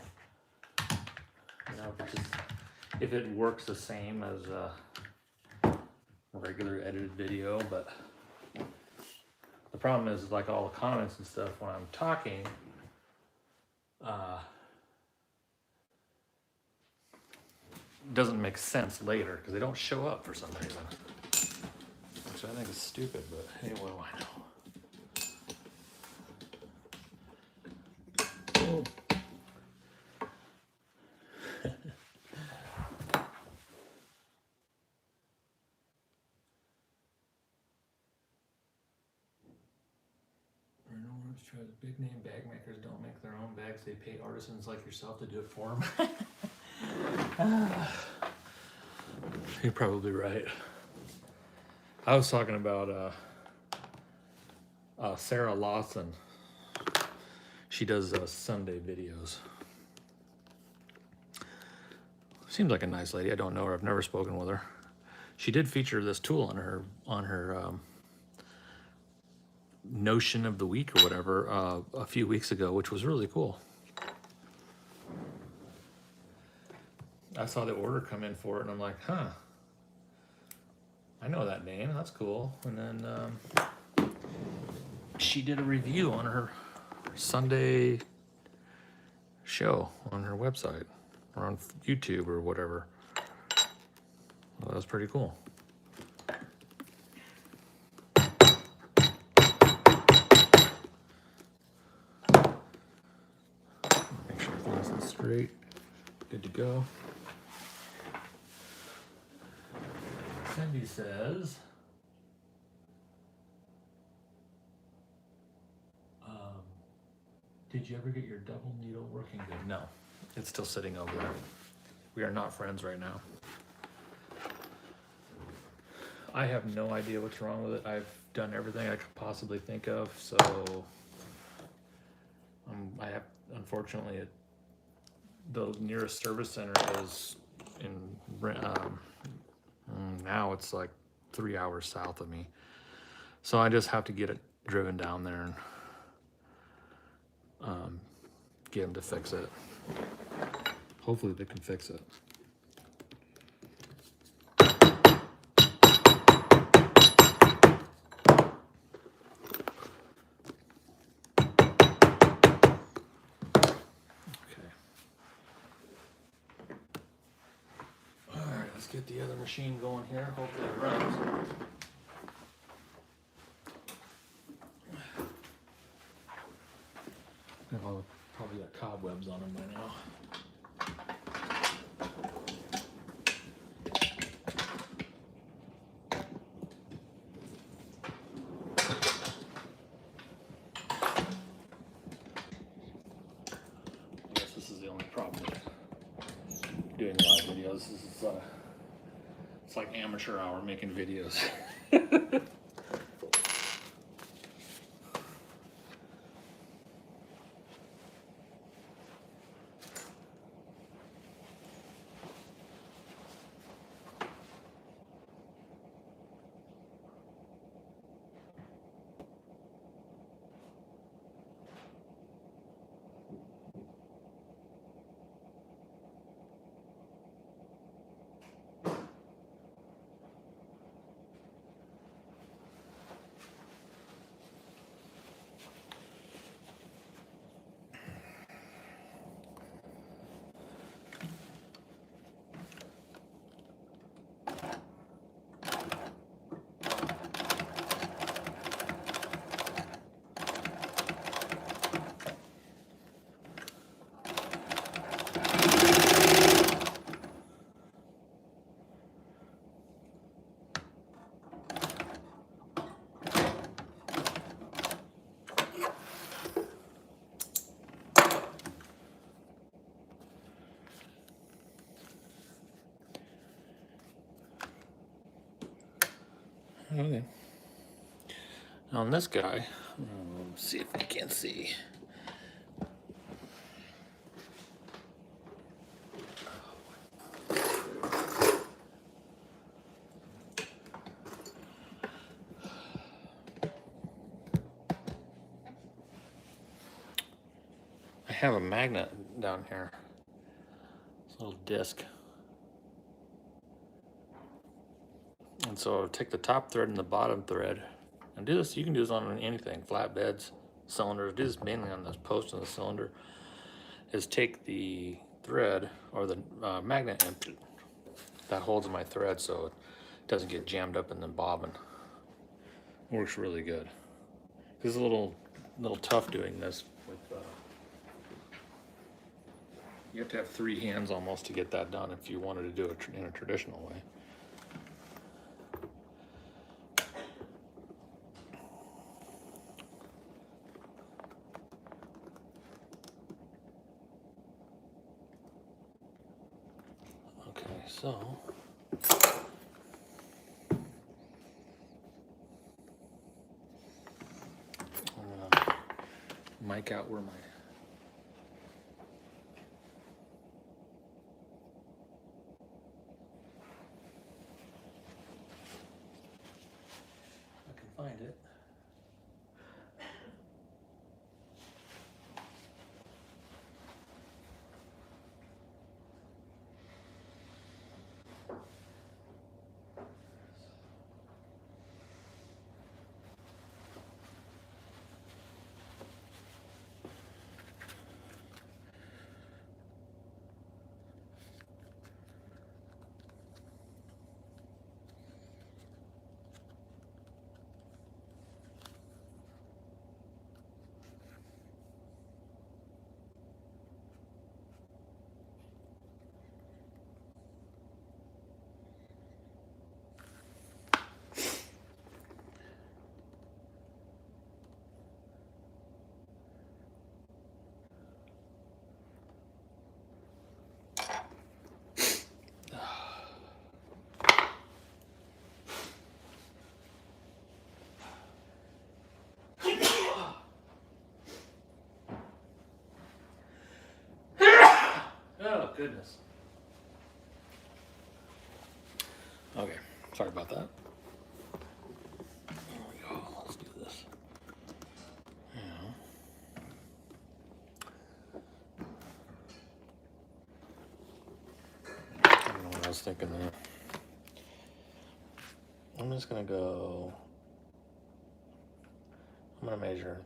if it works the same as a regular edited video. But the problem is, like all the comments and stuff when I'm talking, doesn't make sense later because they don't show up for some reason, which I think is stupid, but hey, what do I know? The big name bag makers don't make their own bags. They pay artisans like yourself to do it for them. You're probably right. I was talking about Sarah Lawson. She does Sunday videos. Seems like a nice lady. I don't know her. I've never spoken with her. She did feature this tool on her Notion of the Week or whatever a few weeks ago, which was really cool. I saw the order come in for it, and I'm like, huh, I know that name. That's cool. And then she did a review on her Sunday show on her website or on YouTube or whatever. Well, that was pretty cool. Make sure everything's straight. Good to go. Cindy says, did you ever get your double needle working good? No, it's still sitting over there. We are not friends right now. I have no idea what's wrong with it. I've done everything I could possibly think of, so I have, unfortunately, the nearest service center is in, now it's like 3 hours south of me. So I just have to get it driven down there and get them to fix it. Hopefully they can fix it. Let's get the other machine going here. Hopefully it runs. I'll probably got cobwebs on them by now. I guess this is the only problem with doing live videos. This is it's like amateur hour making videos. Okay. On this guy, let's see if I can see. I have a magnet down here. This little disc. And so I'll take the top thread and the bottom thread and do this. You can do this on anything, flatbeds, cylinders. Do this mainly on this post and the cylinder. Is take the thread or the magnet and that holds my thread so it doesn't get jammed up in the bobbin. Works really good. It's a little tough doing this with. You have to have 3 hands almost to get that done if you wanted to do it in a traditional way. Okay, so I'm gonna mic out where my find it. Oh, goodness. Okay, sorry about that. There we go. Let's do this. I don't know what I was thinking there. I'm just going to go. I'm going to measure,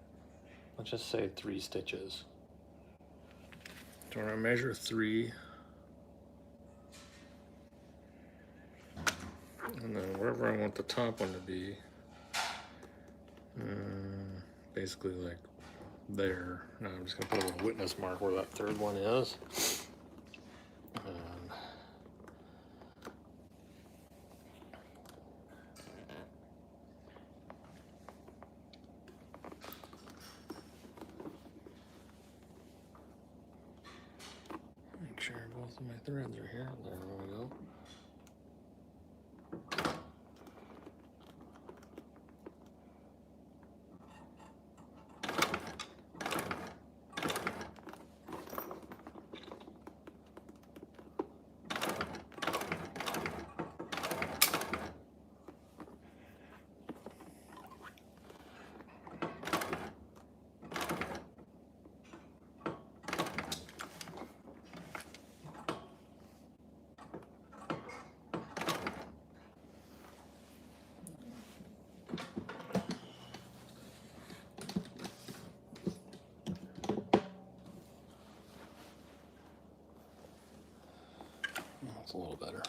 let's just say 3 stitches. So we're going to measure 3. And then wherever I want the top one to be, basically like there. Now I'm just gonna put a little witness mark where that third one is. And make sure both of my threads are here. There we go. That's a little better.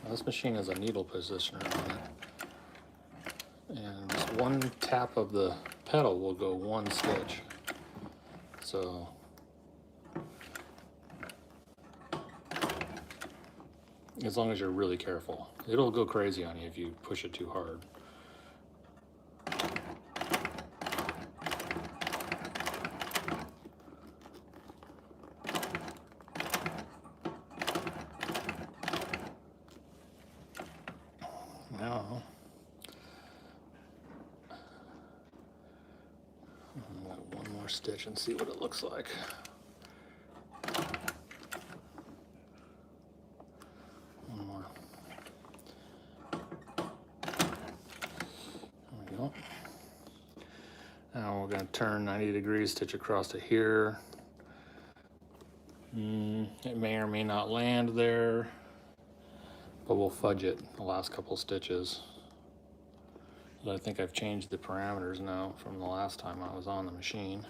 Now, this machine has a needle positioner on it, and just one tap of the pedal will go one stitch. So as long as you're really careful, it'll go crazy on you if you push it too hard. Now, I'll add one more stitch and see what it looks like. One more. There we go. Now we're going to turn 90 degrees, stitch across to here. It may or may not land there, but we'll fudge it the last couple stitches. I think I've changed the parameters now from the last time I was on the machine,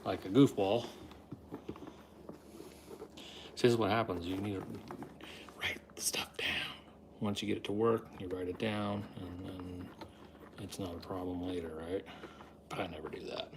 like a goofball. So this is what happens. You need to write the stuff down. Once you get it to work, you write it down, and then it's not a problem later, right? But I never do that.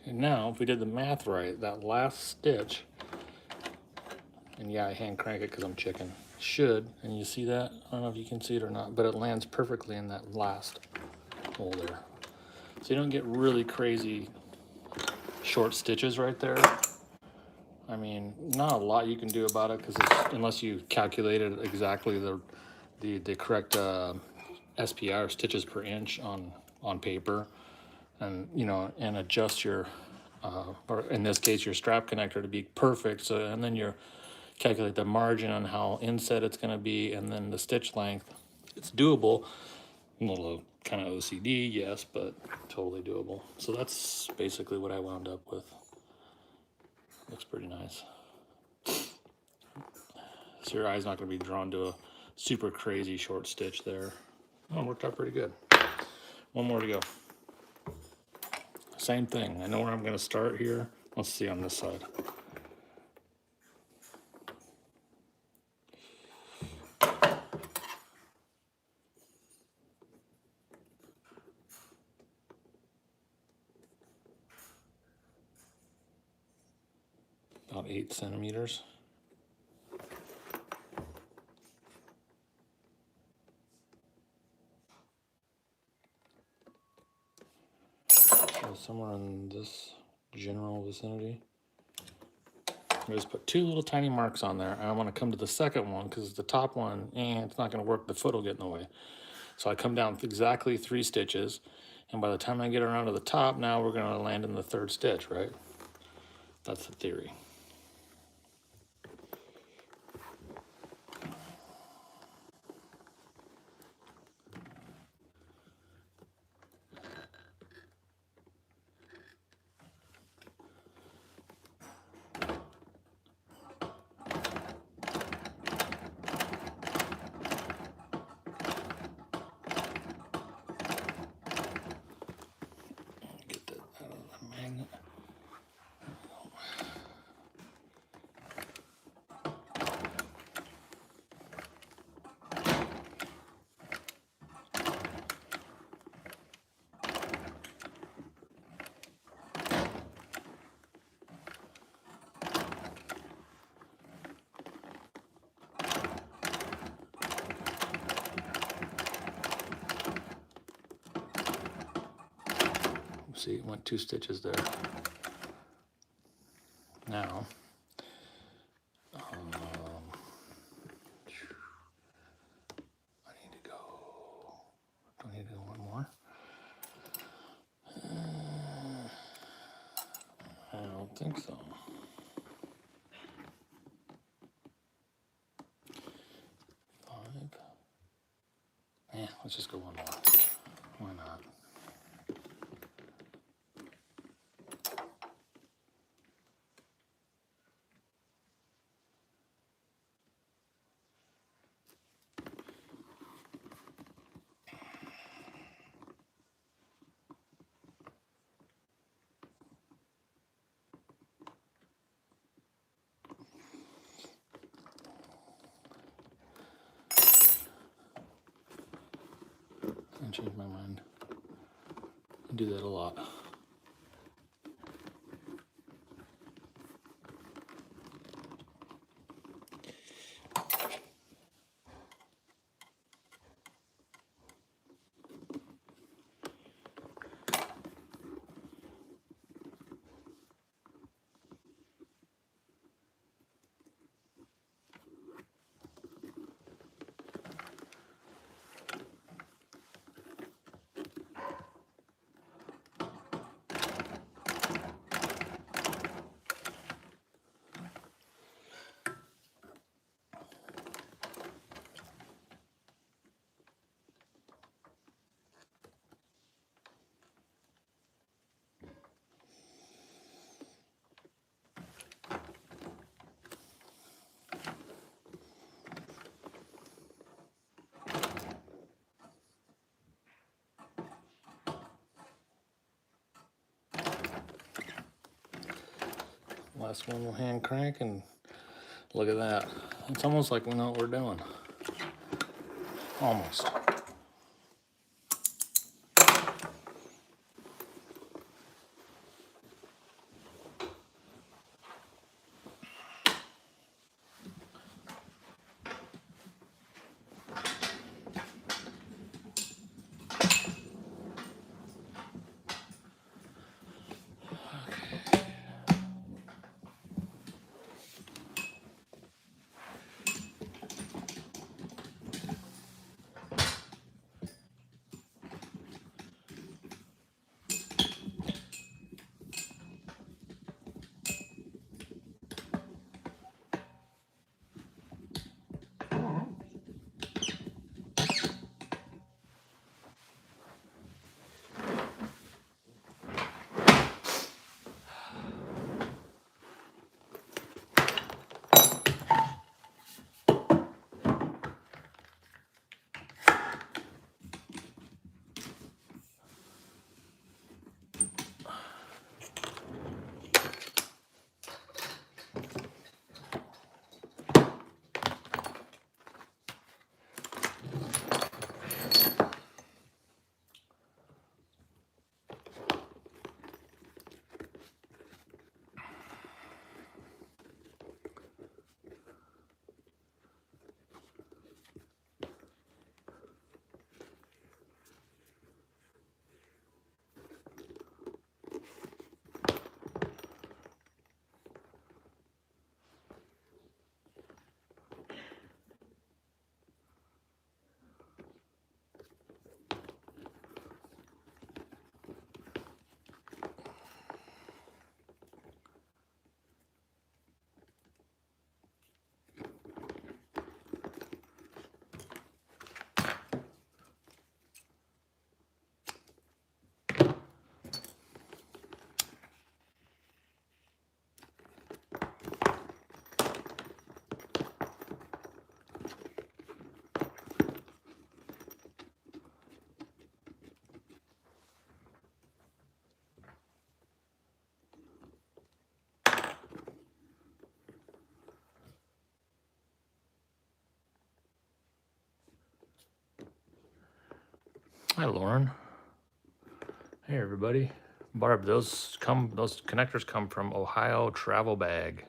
And now, if we did the math right, that last stitch, and yeah, I hand crank it because I'm chicken, should, and you see that? I don't know if you can see it or not, but it lands perfectly in that last hole there. So you don't get really crazy short stitches right there. I mean, not a lot you can do about it because unless you calculated exactly the correct SPI or stitches per inch on paper, and you know, and adjust your or in this case your strap connector to be perfect. So and then you calculate the margin on how inset it's going to be, and then the stitch length. It's doable. A little kind of OCD, yes, but totally doable. So that's basically what I wound up with. Looks pretty nice. So your eye's not going to be drawn to a super crazy short stitch there. Oh, it worked out pretty good. One more to go. Same thing. I know where I'm going to start here. Let's see on this side. About 8 centimeters. somewhere in this general vicinity. I just put 2 little tiny marks on there. I want to come to the second one because the top one, it's not going to work. The foot will get in the way. So I come down exactly 3 stitches, and by the time I get around to the top, now we're going to land in the 3rd stitch, right? That's the theory. Get that out of the magnet. See, it went 2 stitches there. Now, I need to go. Do I need to do one more? I don't think so. 5. Yeah, let's just go one more. Why not? I changed my mind. I do that a lot. Last one we'll hand crank, and look at that. It's almost like we know what we're doing. Almost. Hi, Lauren. Hey, everybody. Barb, those connectors come from Ohio Travel Bag.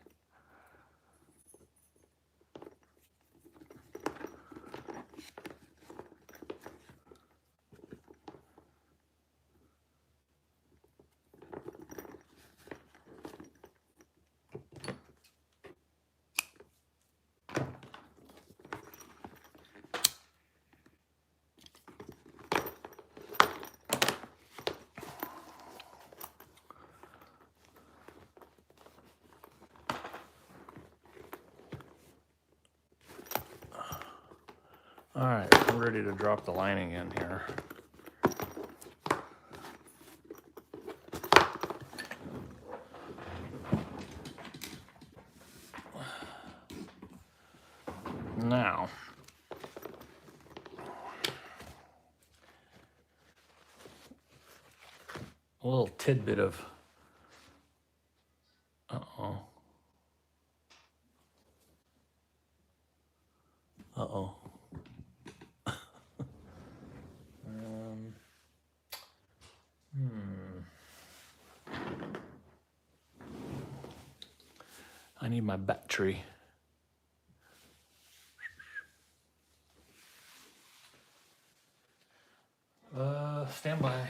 All right, I'm ready to drop the lining in here. Now, a little tidbit of, uh-oh. Uh-oh. I need my battery. Stand by.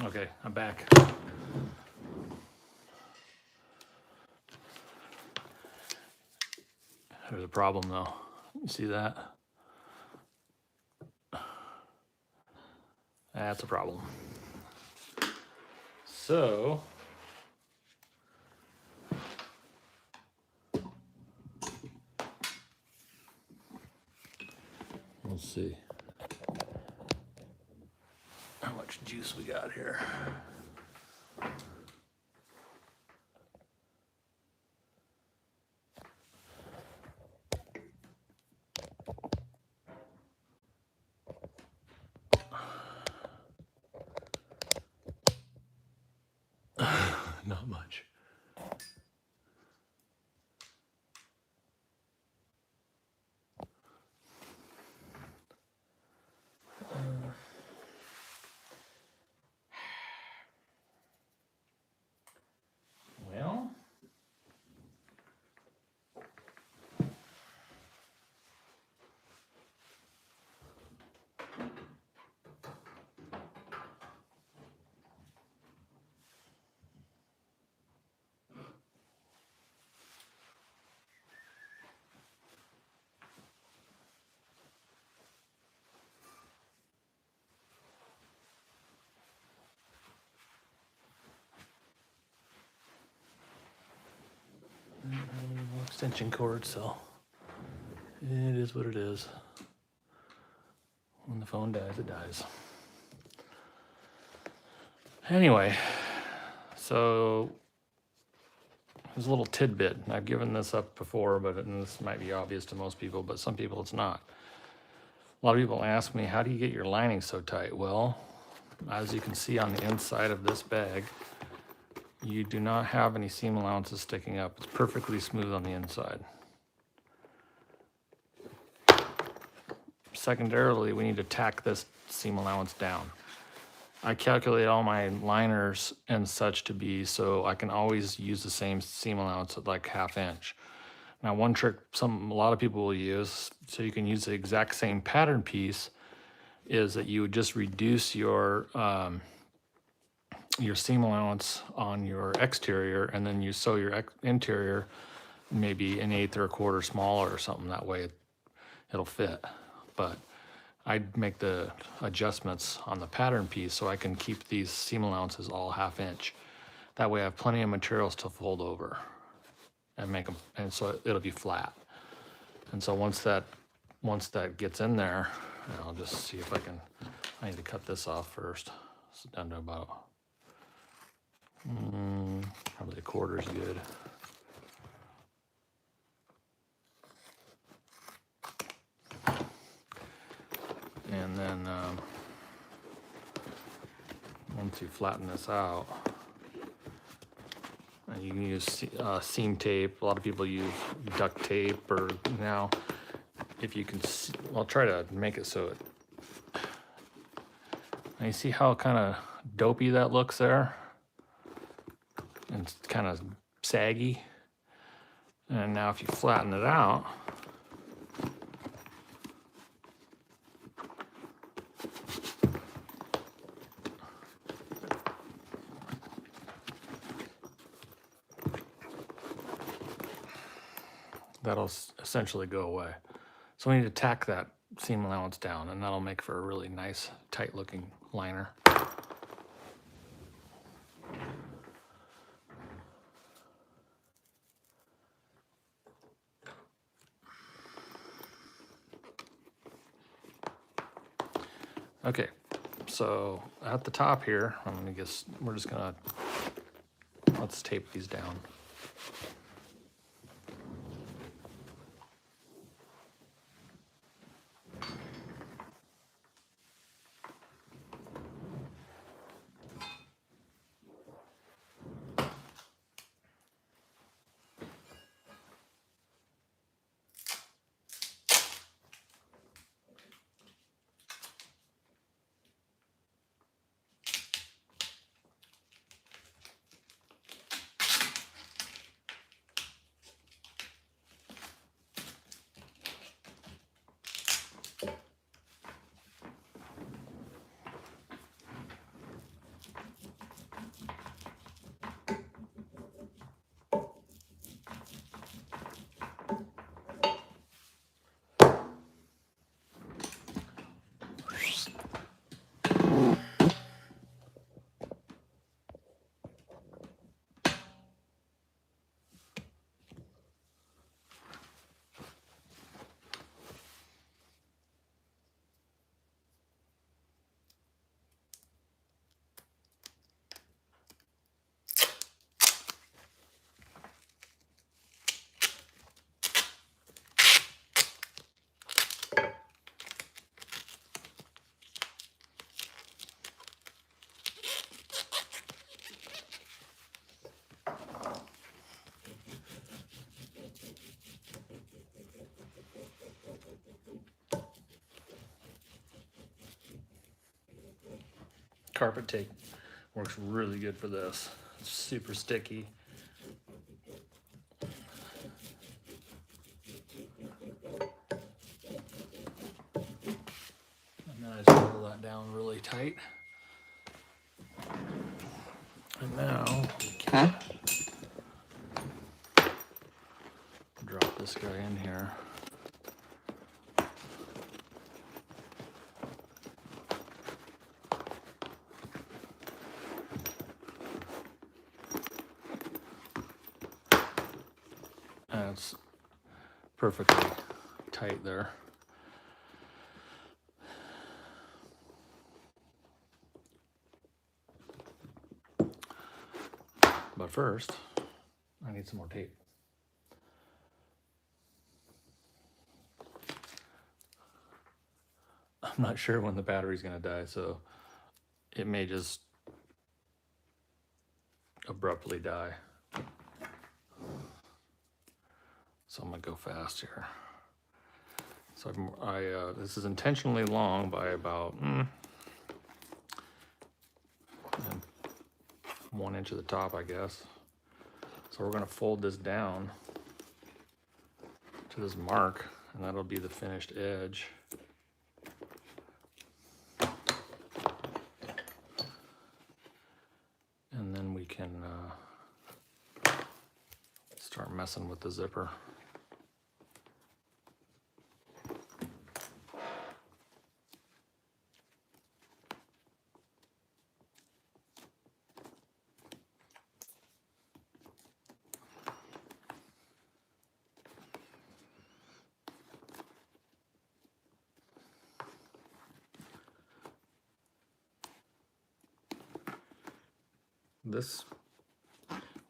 Okay, I'm back. There's a problem though. You see that? That's a problem. So, let's see how much juice we got here. Not much. Well, extension cord, so it is what it is. When the phone dies, it dies. Anyway, so there's a little tidbit. I've given this up before, but this might be obvious to most people, but some people it's not. A lot of people ask me, how do you get your lining so tight? Well, as you can see on the inside of this bag, you do not have any seam allowances sticking up. It's perfectly smooth on the inside. Secondarily, we need to tack this seam allowance down. I calculate all my liners and such to be so I can always use the same seam allowance at like 1/2 inch. Now, one trick a lot of people will use, so you can use the exact same pattern piece, is that you would just reduce your seam allowance on your exterior, and then you sew your interior maybe an eighth or a quarter smaller or something. That way it'll fit. But I'd make the adjustments on the pattern piece so I can keep these seam allowances all 1/2 inch. That way I have plenty of materials to fold over and make them, and so it'll be flat. And so once that gets in there, I'll just see if I need to cut this off first. It's down to about, probably a quarter's good. And then once you flatten this out, and you can use seam tape. A lot of people use duct tape, or now if you can, I'll try to make it so it, now you see how kind of dopey that looks there? And it's kind of saggy. And now if you flatten it out, that'll essentially go away. So we need to tack that seam allowance down, and that'll make for a really nice, tight looking liner. Okay, so at the top here, let's tape these down. Carpet tape works really good for this. It's super sticky. And then I just pull that down really tight. And now we can drop this guy in here. And it's perfectly tight there. But first, I need some more tape. I'm not sure when the battery's gonna die, so it may just abruptly die. So I'm gonna go fast here. So this is intentionally long by about 1 inch at the top, I guess. So we're gonna fold this down to this mark, and that'll be the finished edge. And then we can start messing with the zipper. This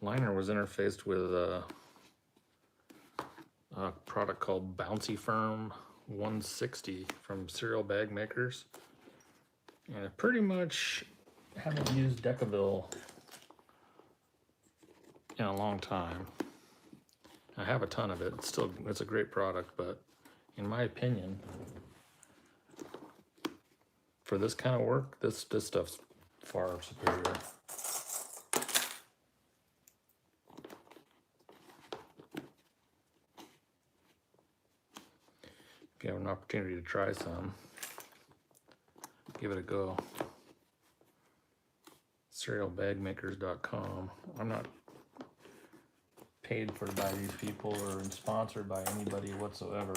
liner was interfaced with a product called Bouncy Firm 160 from Cereal Bag Makers. And I pretty much haven't used Decaville in a long time. I have a ton of it. It's a great product, but in my opinion, for this kind of work, this stuff's far superior. If you have an opportunity to try some, give it a go. Cerealbagmakers.com. I'm not paid for by these people or sponsored by anybody whatsoever.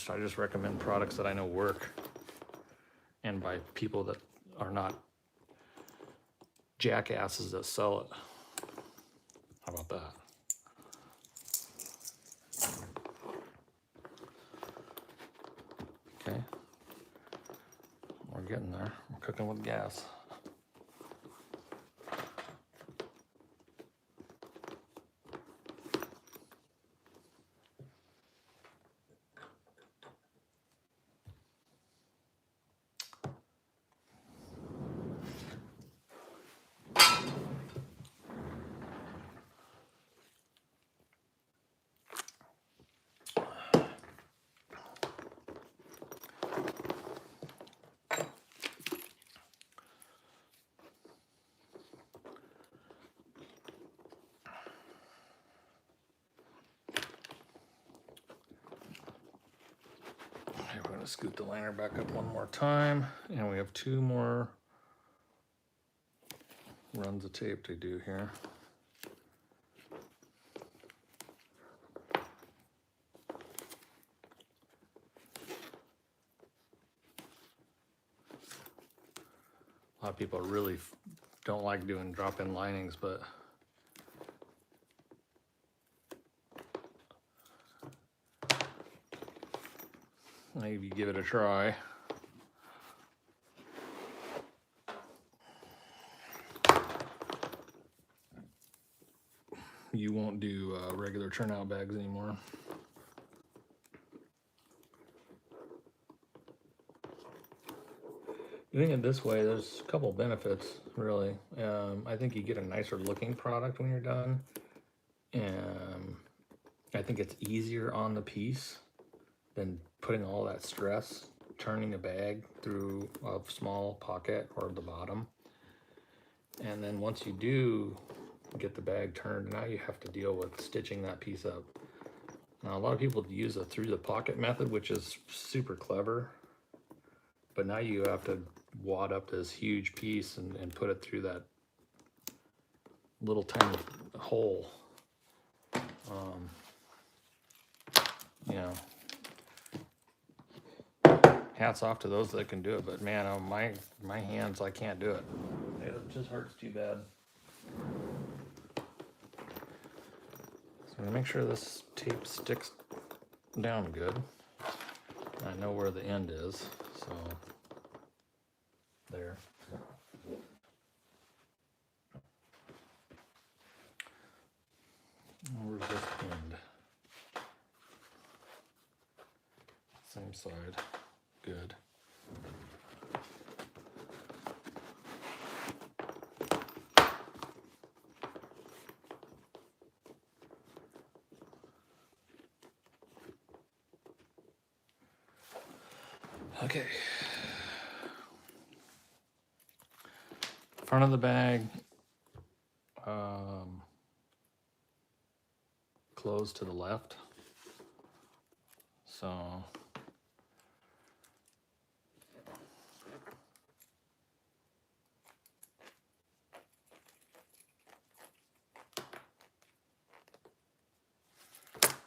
I just recommend products that I know work, and by people that are not jackasses that sell it. How about that? Okay, we're getting there. We're cooking with gas. We're going to scoot the liner back up one more time, and we have 2 more runs of tape to do here. A lot of people really don't like doing drop-in linings, but maybe give it a try. You won't do regular turnout bags anymore. Doing it this way, there's a couple benefits, really. I think you get a nicer looking product when you're done. I think it's easier on the piece than putting all that stress turning a bag through a small pocket or the bottom. And then once you do get the bag turned, now you have to deal with stitching that piece up. Now a lot of people use a through the pocket method, which is super clever, but now you have to wad up this huge piece and put it through that little tiny hole. You know, hats off to those that can do it, but man, on my hands, I can't do it. It just hurts too bad. So I'm gonna make sure this tape sticks down good. I know where the end is, so there. Where's this end? Same side. Good. Okay. Front of the bag. close to the left. So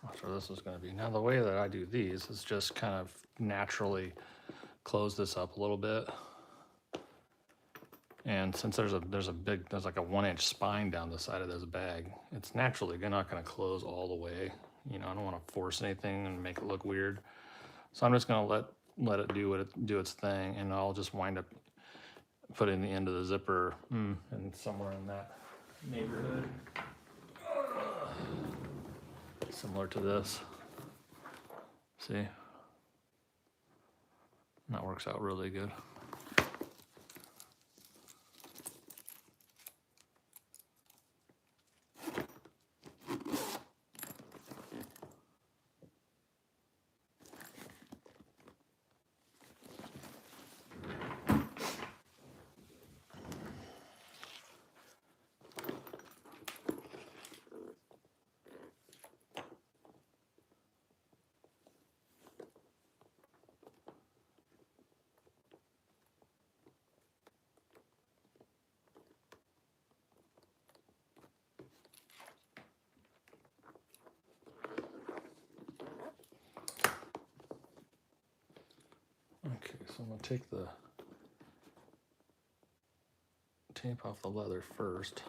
that's where this is going to be. Now the way that I do these is just kind of naturally close this up a little bit. And since there's like a 1-inch spine down the side of this bag, it's naturally not going to close all the way. You know, I don't want to force anything and make it look weird. So I'm just going to let it do its thing, and I'll just wind up putting the end of the zipper and somewhere in that neighborhood, similar to this. See, and that works out really good. Okay, so I'm going to take the tape off the leather first.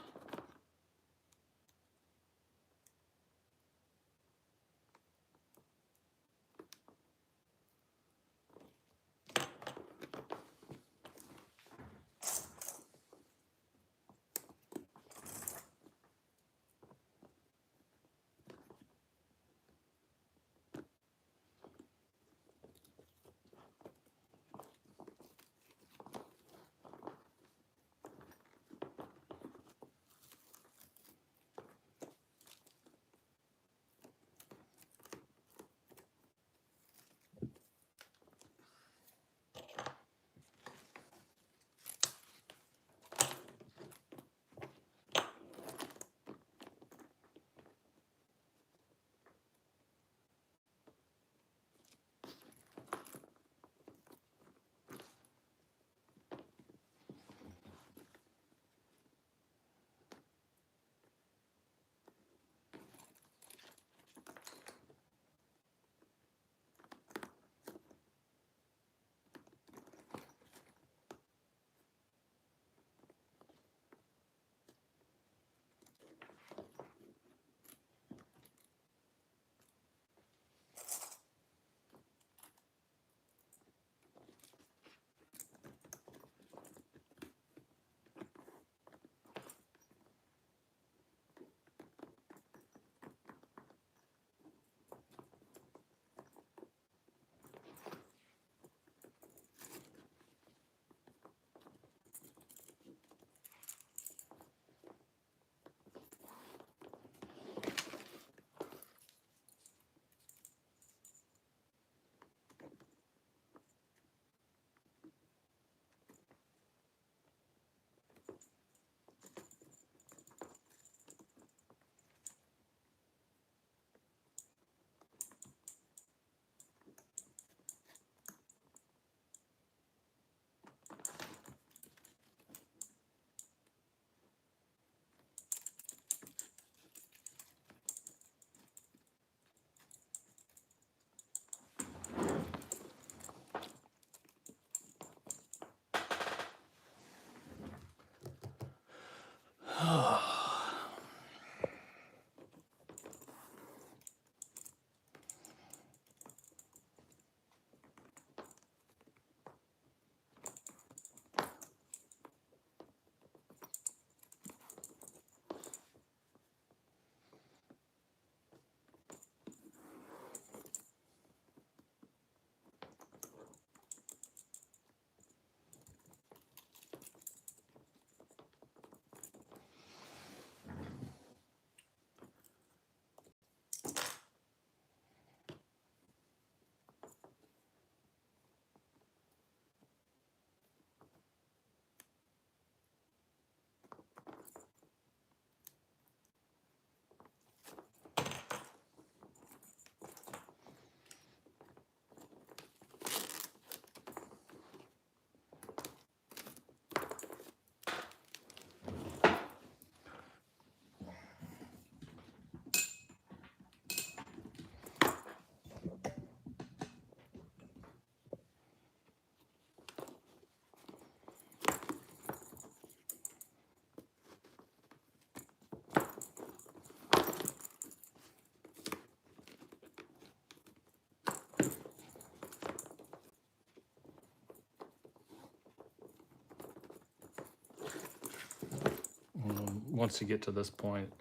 once you get to this point,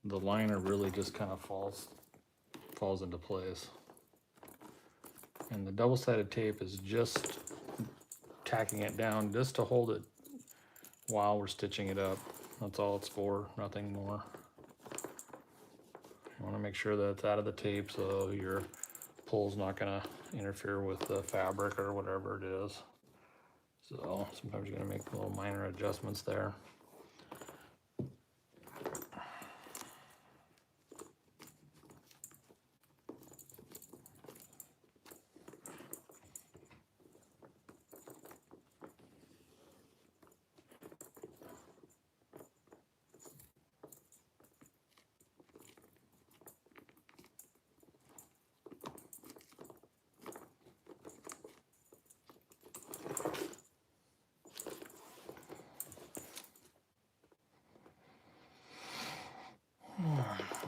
the liner really just kind of falls into place. And the double-sided tape is just tacking it down just to hold it while we're stitching it up. That's all it's for, nothing more. You want to make sure that it's out of the tape so your pull's not going to interfere with the fabric or whatever it is. So sometimes you're going to make little minor adjustments there.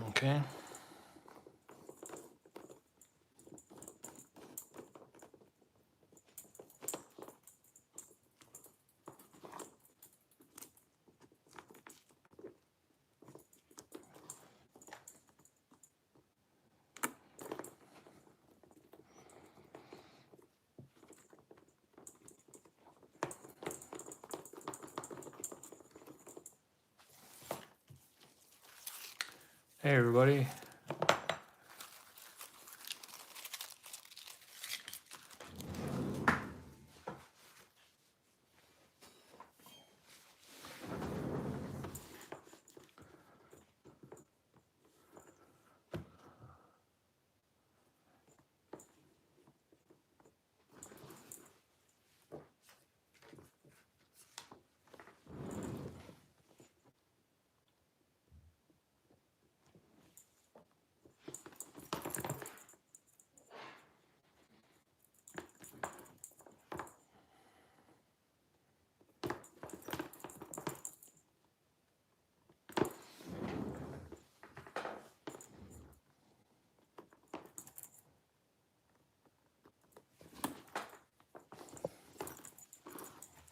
Okay. Hey everybody.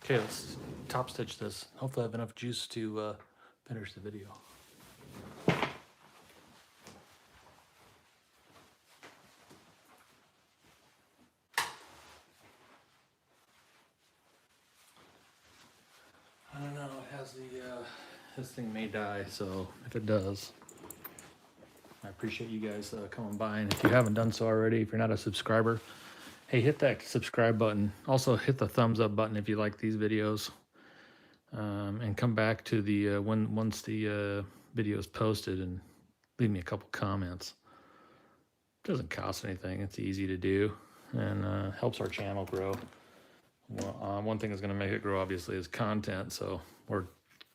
Okay, let's top stitch this. Hopefully I have enough juice to finish the video. I don't know, it has the, this thing may die, so if it does, I appreciate you guys coming by. And if you haven't done so already, if you're not a subscriber, hey, hit that subscribe button. Also hit the thumbs up button if you like these videos. And come back to the, once the video is posted and leave me a couple comments. It doesn't cost anything, it's easy to do, and helps our channel grow. Well, one thing that's going to make it grow, obviously, is content, so we're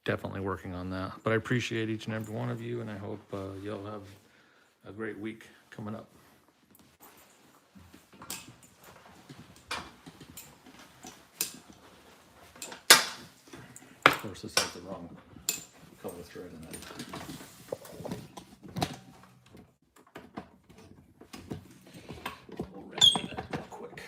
definitely working on that. But I appreciate each and every one of you, and I hope you'll have a great week coming up. Of course, this has the wrong color thread in it. We'll remedy that real quick.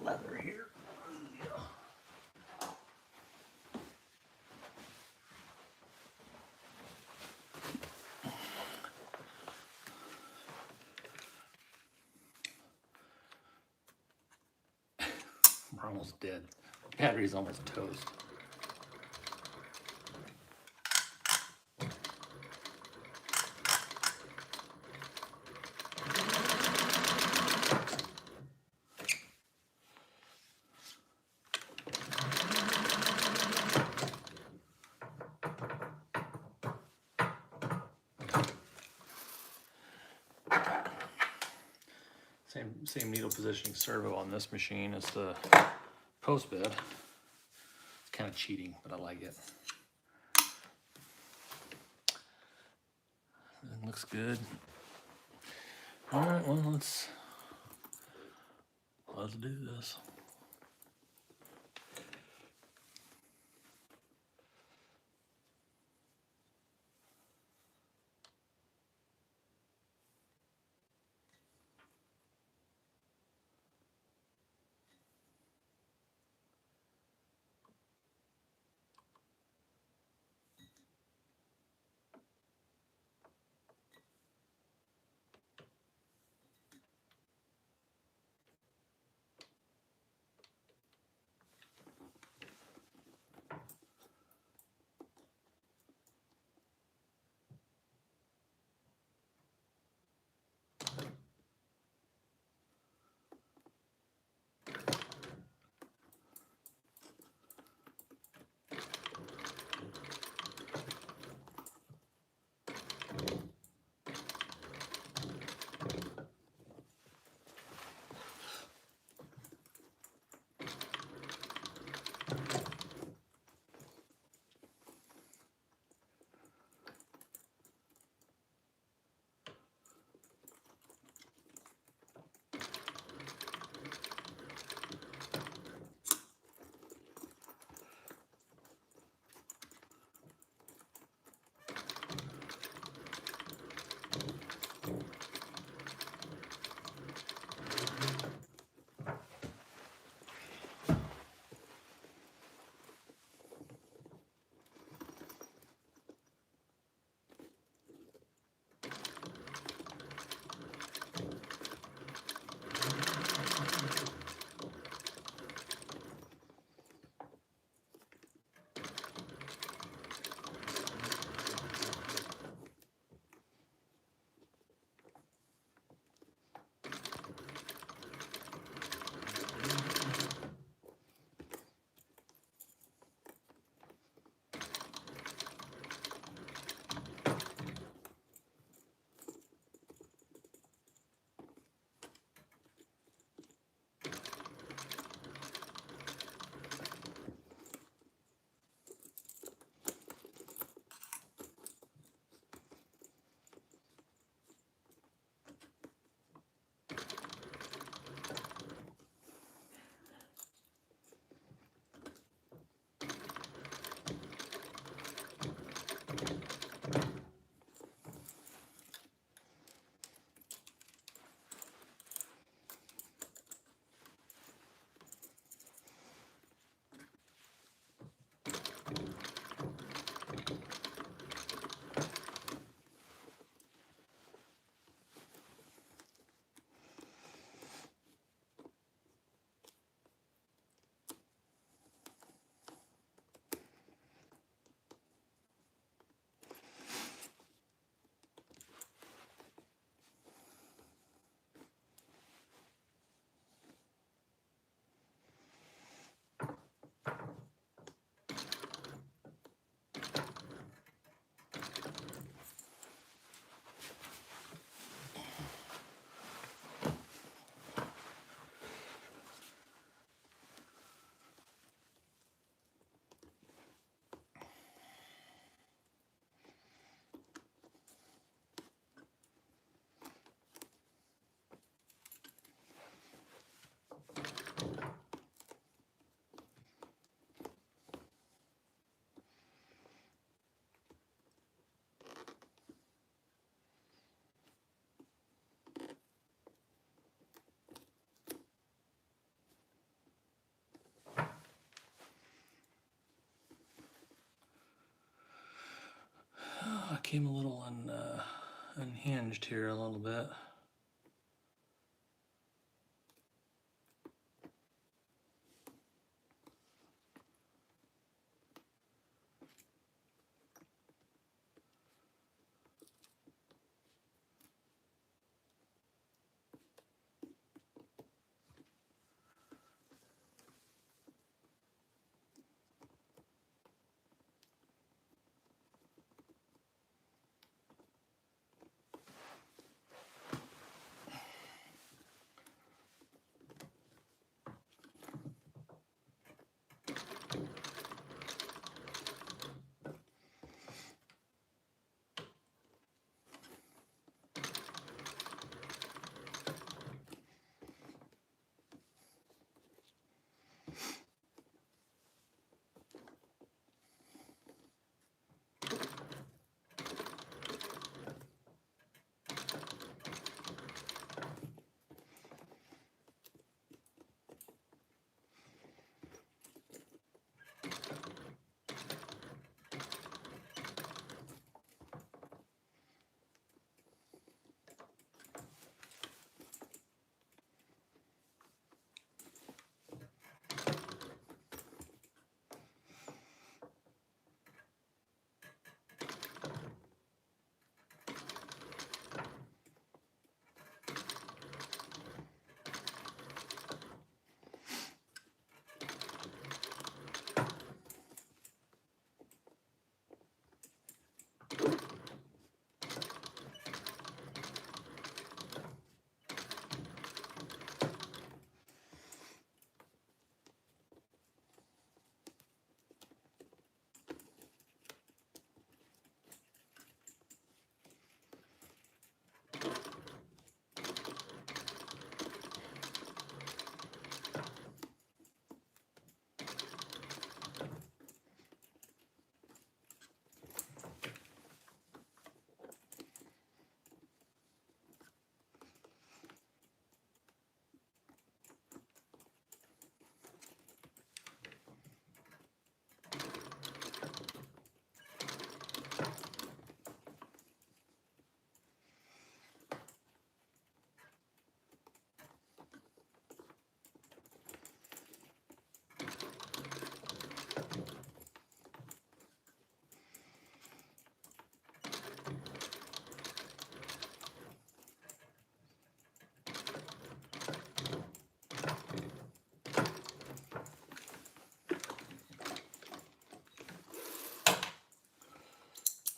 leather here. We're almost dead. Battery's almost toast. Same needle positioning servo on this machine as the post bed. It's kind of cheating, but I like it. It looks good. All right, well, let's do this. came a little unhinged here a little bit.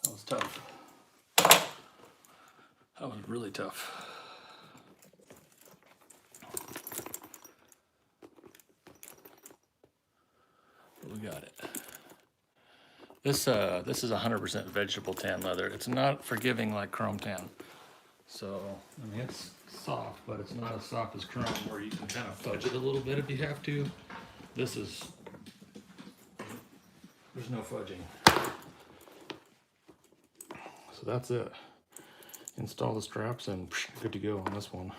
That was tough. That was really tough. But we got it. This is 100% vegetable tan leather. It's not forgiving like chrome tan. So, I mean, it's soft, but it's not as soft as chrome where you can kind of fudge it a little bit if you have to. This is, there's no fudging. So that's it. Install the straps and good to go on this one.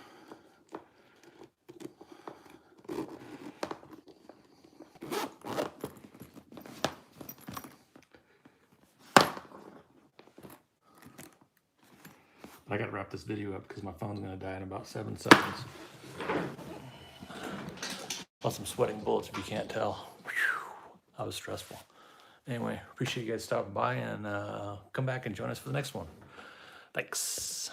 I gotta wrap this video up because my phone's gonna die in about 7 seconds. Plus I'm sweating bullets if you can't tell. Whew, that was stressful. Anyway, appreciate you guys stopping by and come back and join us for the next one. Thanks.